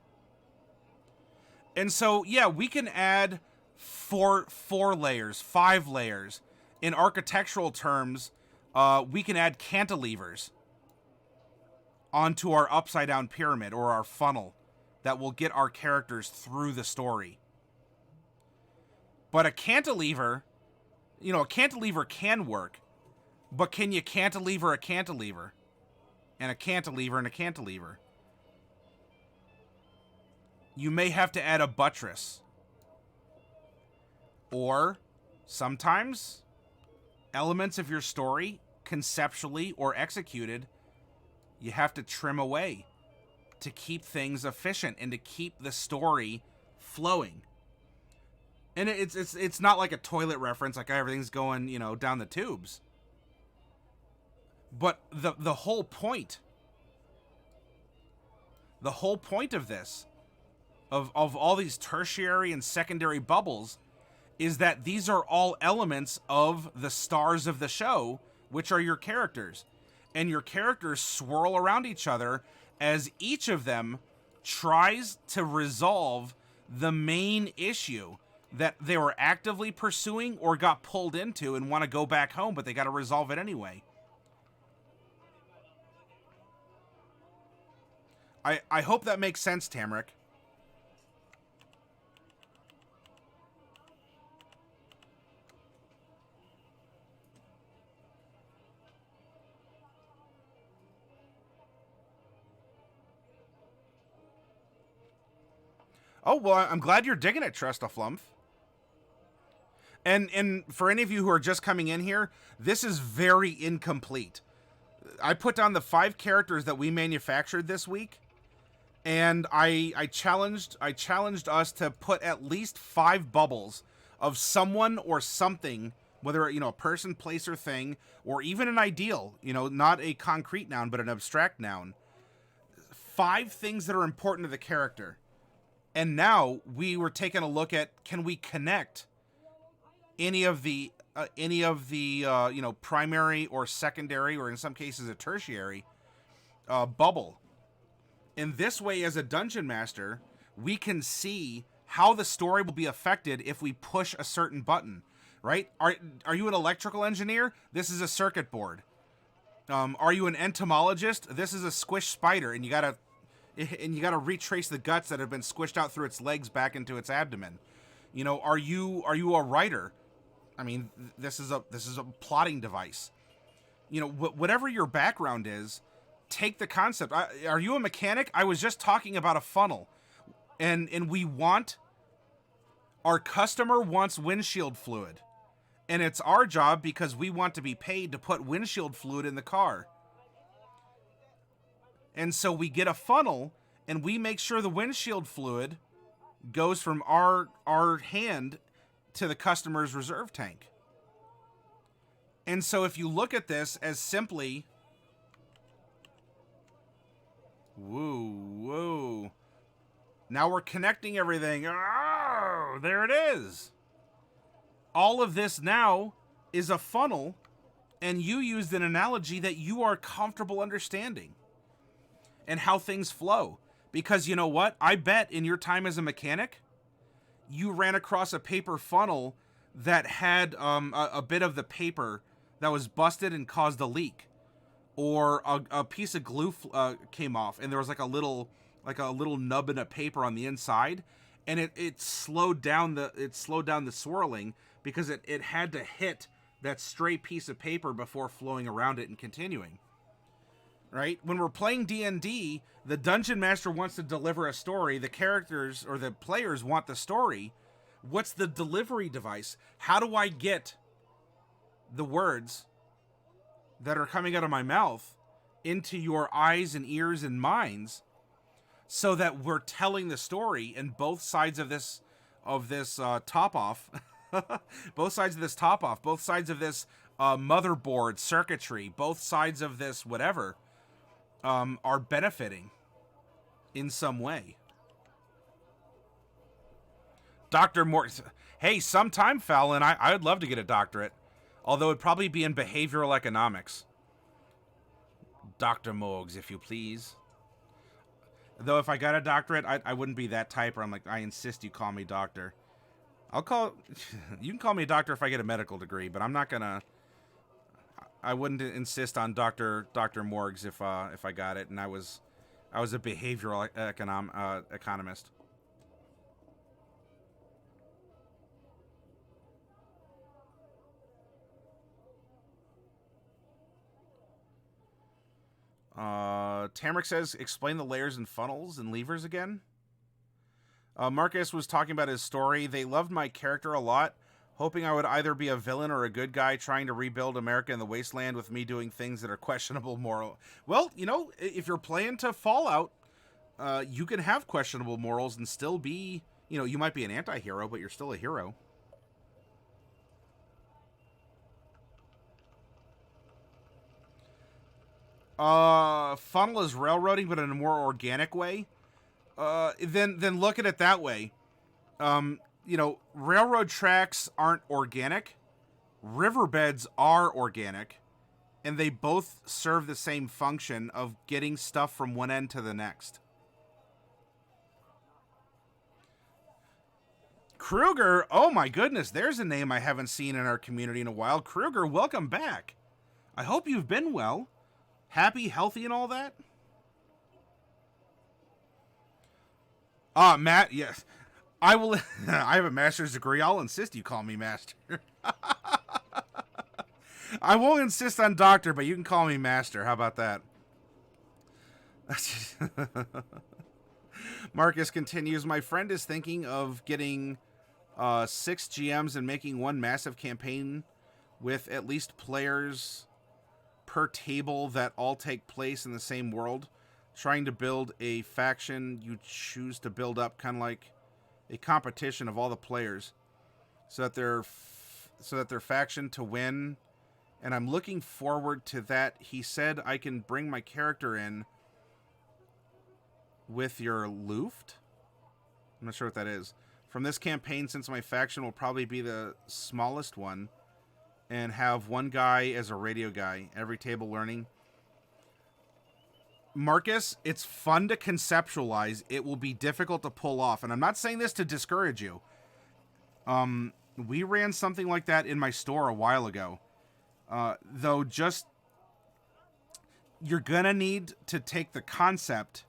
And so, yeah, we can add four layers, 5 layers. In architectural terms, we can add cantilevers onto our upside-down pyramid or our funnel that will get our characters through the story. But a cantilever, you know, a cantilever can work, but can you cantilever a cantilever? And a cantilever and a cantilever? You may have to add a buttress. Or, sometimes, elements of your story, conceptually or executed, you have to trim away to keep things efficient and to keep the story flowing. And it's not like a toilet reference, like everything's going, you know, down the tubes. But the whole point, of this, of all these tertiary and secondary bubbles, is that these are all elements of the stars of the show, which are your characters. And your characters swirl around each other as each of them tries to resolve the main issue that they were actively pursuing or got pulled into and want to go back home, but they got to resolve it anyway. I hope that makes sense, Tamrick. Oh, well, I'm glad you're digging it, Trustaflumph. And for any of you who are just coming in here, this is very incomplete. I put down the 5 characters that we manufactured this week, and I challenged us to put at least 5 bubbles of someone or something, whether a person, place, or thing, or even an ideal, not a concrete noun but an abstract noun. 5 things that are important to the character. And now we were taking a look at, can we connect any of the primary or secondary, or in some cases a tertiary bubble. In this way, as a dungeon master, we can see how the story will be affected if we push a certain button, right? Are you an electrical engineer? This is a circuit board. Are you an entomologist? This is a squish spider, and you gotta retrace the guts that have been squished out through its legs back into its abdomen. Are you a writer? I mean, this is a plotting device. Whatever your background is, take the concept. Are you a mechanic? I was just talking about a funnel, and our customer wants windshield fluid, and it's our job, because we want to be paid, to put windshield fluid in the car. And so we get a funnel, and we make sure the windshield fluid goes from our hand to the customer's reserve tank. And so if you look at this as simply... Woo. Now we're connecting everything. Oh, there it is. All of this now is a funnel, and you used an analogy that you are comfortable understanding, and how things flow. Because you know what? I bet in your time as a mechanic, you ran across a paper funnel that had a bit of the paper that was busted and caused a leak. Or a piece of glue came off, and there was like a little nub in a paper on the inside, and it slowed down the swirling, because it had to hit that stray piece of paper before flowing around it and continuing. Right? When we're playing D&D, the dungeon master wants to deliver a story. The characters or the players want the story. What's the delivery device? How do I get the words that are coming out of my mouth into your eyes and ears and minds, so that we're telling the story, and both sides of this top off, both sides of this motherboard circuitry, both sides of this whatever, are benefiting in some way. Dr. Morton, hey, sometime, Fallon, I would love to get a doctorate, although it'd probably be in behavioral economics. Dr. Morgs, if you please. Though if I got a doctorate, I wouldn't be that type where I'm like, I insist you call me doctor. You can call me a doctor if I get a medical degree, but I'm not gonna, I wouldn't insist on Dr. Morgs if I got it and I was a behavioral economist. Tamrick says, explain the layers and funnels and levers again. Marcus was talking about his story. They loved my character a lot, hoping I would either be a villain or a good guy trying to rebuild America in the wasteland with me doing things that are questionable moral. Well, if you're playing to Fallout, you can have questionable morals and still be, you might be an anti-hero, but you're still a hero. Funnel is railroading, but in a more organic way. Then look at it that way. Railroad tracks aren't organic. Riverbeds are organic, and they both serve the same function of getting stuff from one end to the next. Kruger, oh my goodness, there's a name I haven't seen in our community in a while. Kruger, welcome back. I hope you've been well. Happy, healthy, and all that? Matt, yes. I will. I have a master's degree. I'll insist you call me master. I won't insist on doctor, but you can call me master. How about that? Marcus continues, my friend is thinking of getting 6 GMs and making one massive campaign with at least players per table that all take place in the same world, trying to build a faction you choose to build up, kind of like a competition of all the players, so that their faction to win. And I'm looking forward to that. He said I can bring my character in with your Luft. I'm not sure what that is. From this campaign, since my faction will probably be the smallest one, and have one guy as a radio guy, every table learning. Marcus, it's fun to conceptualize. It will be difficult to pull off. And I'm not saying this to discourage you. We ran something like that in my store a while ago. Though just, you're gonna need to take the concept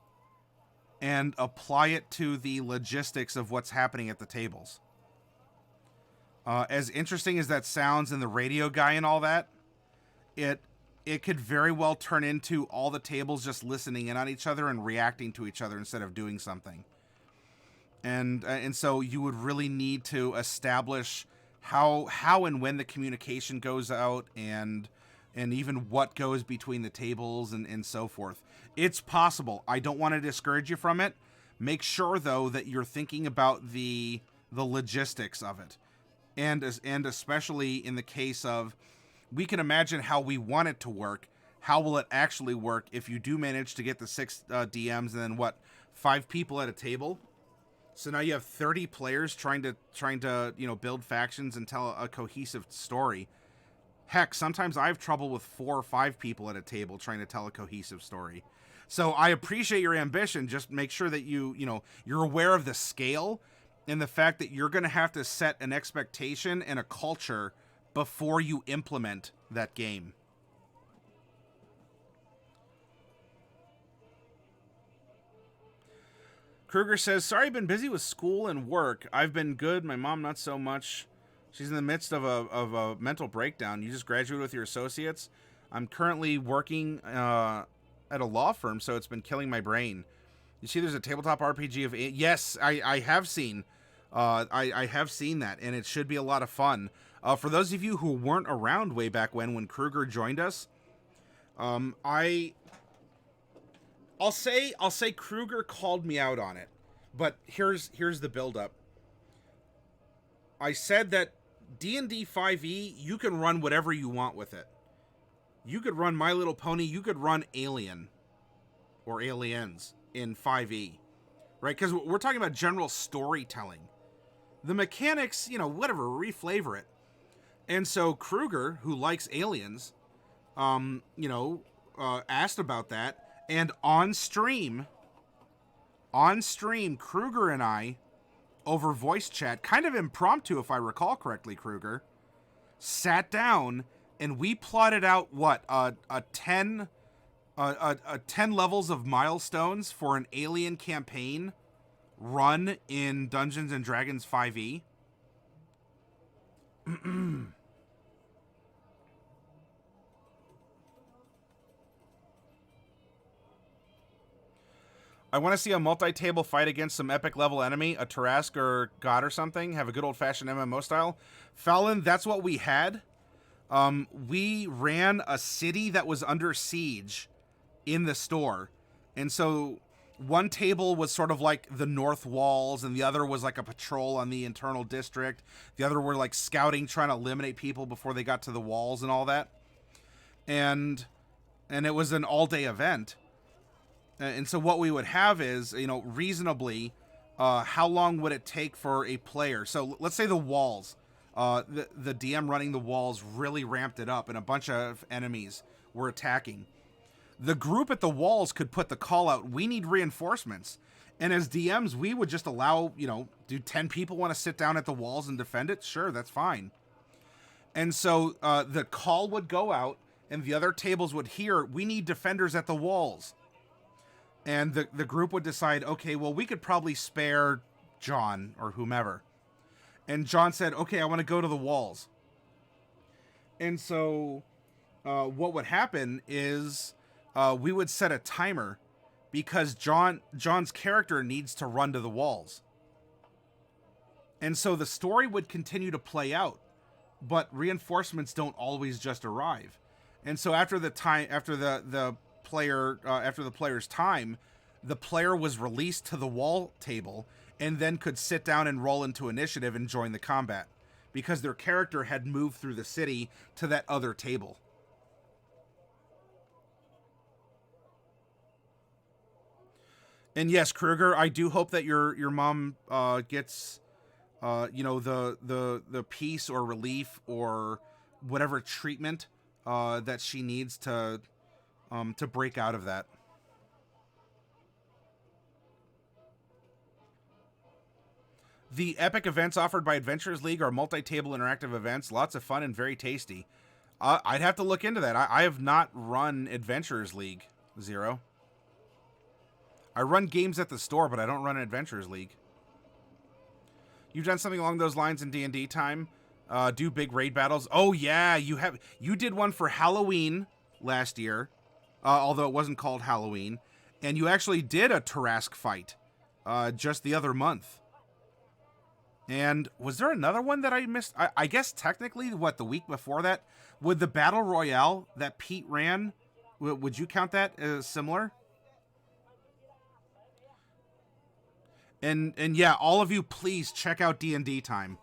and apply it to the logistics of what's happening at the tables. As interesting as that sounds, and the radio guy and all that, it could very well turn into all the tables just listening in on each other and reacting to each other instead of doing something. And so you would really need to establish how and when the communication goes out, and even what goes between the tables and so forth. It's possible. I don't want to discourage you from it. Make sure, though, that you're thinking about the logistics of it. And especially in the case of, we can imagine how we want it to work. How will it actually work if you do manage to get the 6 DMs and then 5 people at a table? So now you have 30 players trying to build factions and tell a cohesive story. Heck, sometimes I have trouble with 4 or 5 people at a table trying to tell a cohesive story. So I appreciate your ambition. Just make sure that you're aware of the scale and the fact that you're going to have to set an expectation and a culture before you implement that game. Kruger says, sorry, I've been busy with school and work. I've been good. My mom, not so much. She's in the midst of a mental breakdown. You just graduated with your associates. I'm currently working at a law firm, so it's been killing my brain. You see there's a tabletop RPG of... Yes, I have seen. I have seen that, and it should be a lot of fun. For those of you who weren't around way back when Kruger joined us, I'll say Kruger called me out on it. But here's the build-up. I said that D&D 5e, you can run whatever you want with it. You could run My Little Pony, you could run Alien or Aliens in 5e, right? Because we're talking about general storytelling. The mechanics, whatever, reflavor it. And so Kruger, who likes Aliens, asked about that, and on stream, Kruger and I, over voice chat, kind of impromptu if I recall correctly, Kruger, sat down and we plotted out a 10 levels of milestones for an Alien campaign run in Dungeons and Dragons 5e. I want to see a multi-table fight against some epic level enemy, a Tarrasque or God or something. Have a good old-fashioned MMO style. Fallon, that's what we had. We ran a city that was under siege in the store. And so one table was sort of like the north walls, and the other was like a patrol on the internal district. The other were like scouting, trying to eliminate people before they got to the walls and all that. And and it was an all-day event. And so what we would have is, reasonably, how long would it take for a player? So let's say the walls, the DM running the walls really ramped it up, and a bunch of enemies were attacking. The group at the walls could put the call out, we need reinforcements. And as DMs, we would just allow, do 10 people want to sit down at the walls and defend it? Sure, that's fine. And so the call would go out, and the other tables would hear, we need defenders at the walls. And the group would decide, okay, well, we could probably spare John or whomever. And John said, okay, I want to go to the walls. And so what would happen is we would set a timer because John's character needs to run to the walls. And so the story would continue to play out, but reinforcements don't always just arrive. And so after the player's time, the player was released to the wall table and then could sit down and roll into initiative and join the combat because their character had moved through the city to that other table. And yes, Kruger, I do hope that your mom gets the peace or relief or whatever treatment that she needs to break out of that. The epic events offered by Adventurers League are multi-table interactive events, lots of fun and very tasty. I'd have to look into that. I have not run Adventurers League, Zero. I run games at the store, but I don't run an Adventurers League. You've done something along those lines in D&D time? Do big raid battles? Oh yeah, you did one for Halloween last year, although it wasn't called Halloween, and you actually did a Tarrasque fight just the other month. And was there another one that I missed? I guess technically, the week before that? Would the Battle Royale that Pete ran, would you count that as similar? And yeah, all of you, please check out D&D Time.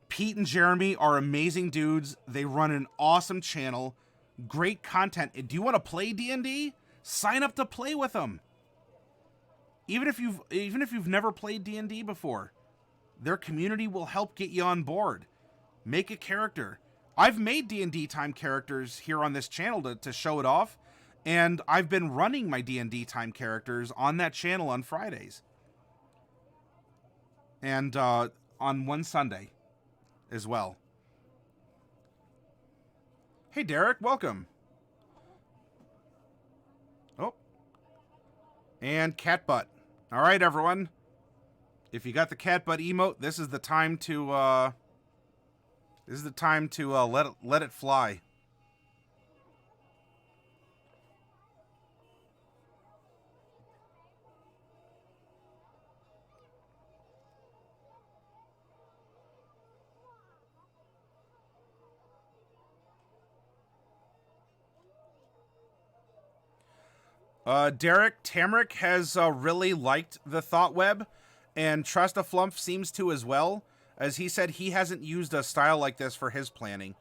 Pete and Jeremy are amazing dudes. They run an awesome channel. Great content. Do you want to play D&D? Sign up to play with them. Even if you've never played D&D before. Their community will help get you on board. Make a character. I've made D&D Time characters here on this channel to show it off, and I've been running my D&D Time characters on that channel on Fridays. And on one Sunday as well. Hey, Derek, welcome. Oh. And cat butt. All right, everyone. If you got the cat butt emote, this is the time to let it fly. Derek Tamrick has really liked the Thought Web, and Trustaflump seems to as well, as he said he hasn't used a style like this for his planning.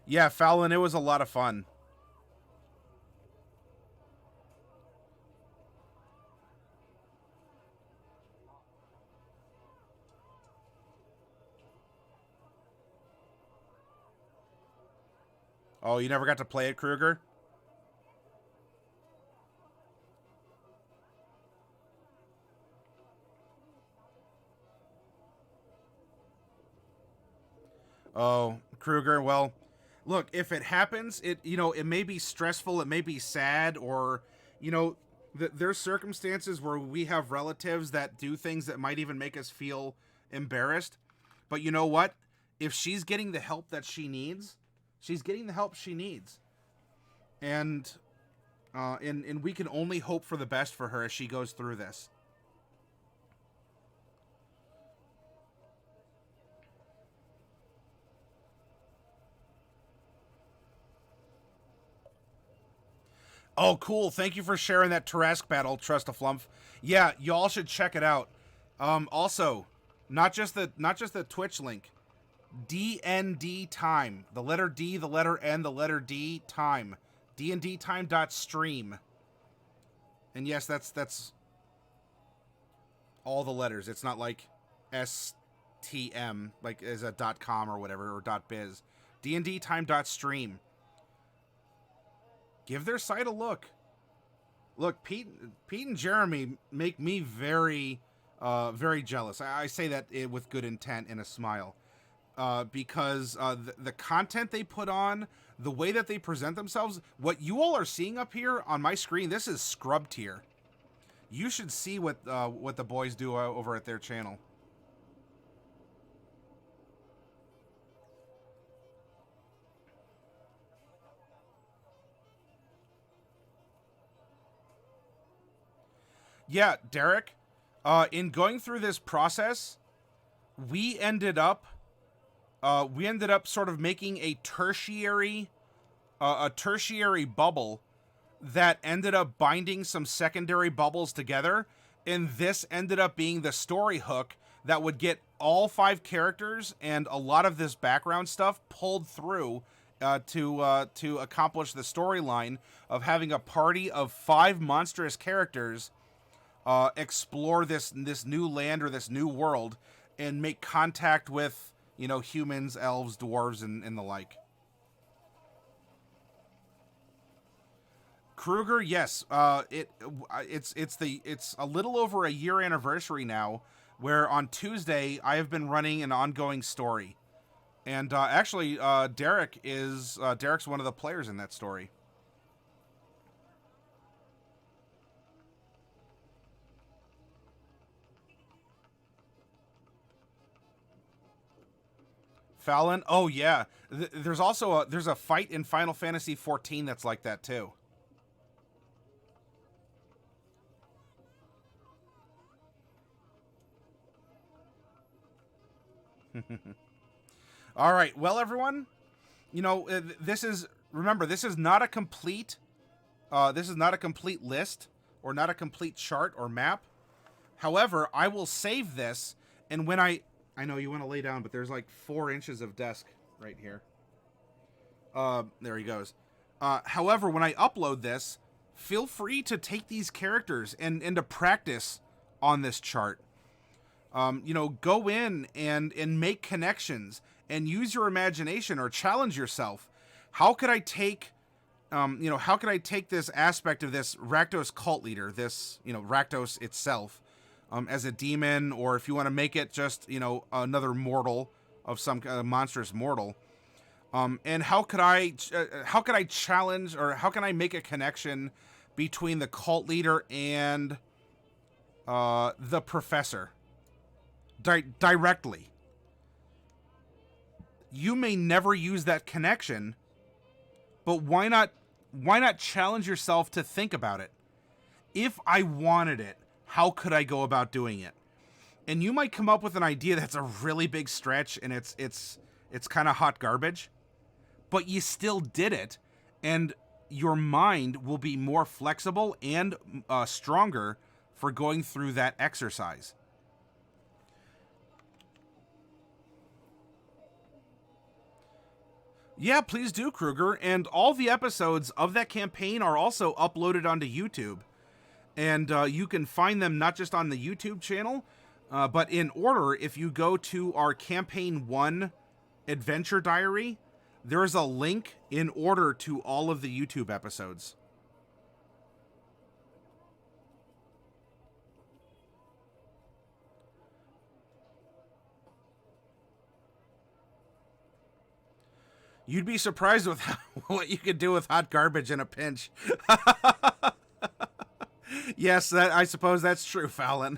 Yeah, Fallon, it was a lot of fun. Oh, you never got to play it, Kruger? Oh, Kruger, well, look, if it happens, it may be stressful, it may be sad, or, there's circumstances where we have relatives that do things that might even make us feel embarrassed. But you know what? If she's getting the help that she needs, she's getting the help she needs. And we can only hope for the best for her as she goes through this. Oh, cool. Thank you for sharing that Tarask battle, Trust-a-Flumph. Yeah, y'all should check it out. Also, not just the Twitch link. DND time. The letter D, the letter N, the letter D time. dndtime.stream. And yes, that's all the letters. It's not like STM, like as a .com or whatever, or .biz. dndtime.stream. Give their site a look. Look, Pete and Jeremy make me very, very jealous. I say that with good intent and a smile. Because the content they put on, the way that they present themselves, what you all are seeing up here on my screen, this is scrub tier. You should see what the boys do over at their channel. Yeah, Derek, in going through this process, we ended up sort of making a tertiary bubble that ended up binding some secondary bubbles together, and this ended up being the story hook that would get all 5 characters and a lot of this background stuff pulled through to accomplish the storyline of having a party of 5 monstrous characters explore this new land or this new world and make contact with, you know, humans, elves, dwarves, and the like. Kruger, yes, it's a little over a year anniversary now, where on Tuesday I have been running an ongoing story, and actually Derek's one of the players in that story. Fallon, oh yeah, there's also a fight in Final Fantasy XIV that's like that too. All right, well, everyone, you know, this is not a complete list or not a complete chart or map. However, I will save this, and when I know you want to lay down, but there's like 4 inches of desk right here. There he goes. However, when I upload this, feel free to take these characters and to practice on this chart. You know, go in and make connections and use your imagination or challenge yourself. How could I take, how could I take this aspect of this Rakdos cult leader, this, Rakdos itself, as a demon, or if you want to make it just, another mortal of some monstrous mortal. And how could I challenge, or how can I make a connection between the cult leader and the professor directly? You may never use that connection, but why not challenge yourself to think about it? If I wanted it, how could I go about doing it? And you might come up with an idea that's a really big stretch, and it's kind of hot garbage, but you still did it, and your mind will be more flexible and stronger for going through that exercise. Yeah, please do, Kruger. And all the episodes of that campaign are also uploaded onto YouTube. And you can find them not just on the YouTube channel, but in order. If you go to our Campaign 1 Adventure Diary, there is a link in order to all of the YouTube episodes. You'd be surprised with what you could do with hot garbage in a pinch. Yes, I suppose that's true, Fallon.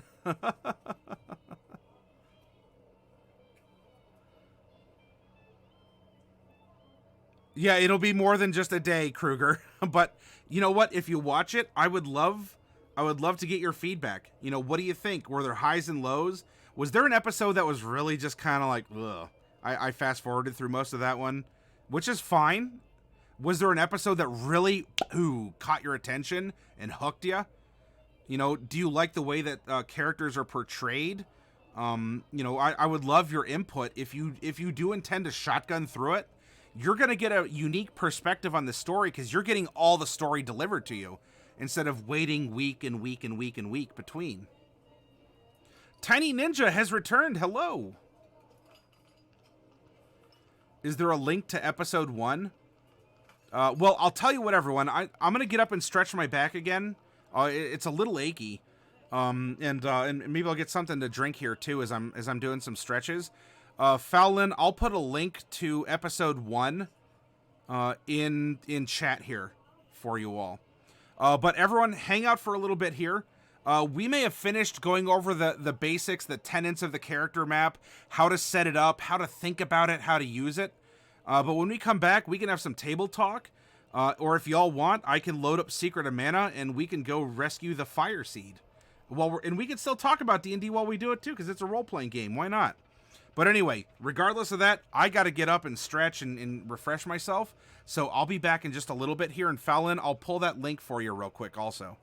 Yeah, it'll be more than just a day, Kruger. But you know what? If you watch it, I would love to get your feedback. What do you think? Were there highs and lows? Was there an episode that was really just kind of like, ugh? I fast forwarded through most of that one, which is fine. Was there an episode that really who caught your attention and hooked you? You know, do you like the way that characters are portrayed? You know, I would love your input. If you do intend to shotgun through it, you're going to get a unique perspective on the story because you're getting all the story delivered to you instead of waiting week and week and week and week between. Tiny Ninja has returned. Hello. Is there a link to episode 1? Well, I'll tell you what, everyone. I'm going to get up and stretch my back again. It's a little achy. And maybe I'll get something to drink here too as I'm doing some stretches. Fowlin, I'll put a link to episode 1 in chat here for you all. But everyone, hang out for a little bit here. We may have finished going over the basics, the tenets of the character map, how to set it up, how to think about it, how to use it. But when we come back, we can have some table talk. Or if y'all want, I can load up Secret of Mana and we can go rescue the Fire Seed. And we can still talk about D&D while we do it too, because it's a role-playing game. Why not? But anyway, regardless of that, I got to get up and stretch and refresh myself. So I'll be back in just a little bit here. And Fallon, I'll pull that link for you real quick also.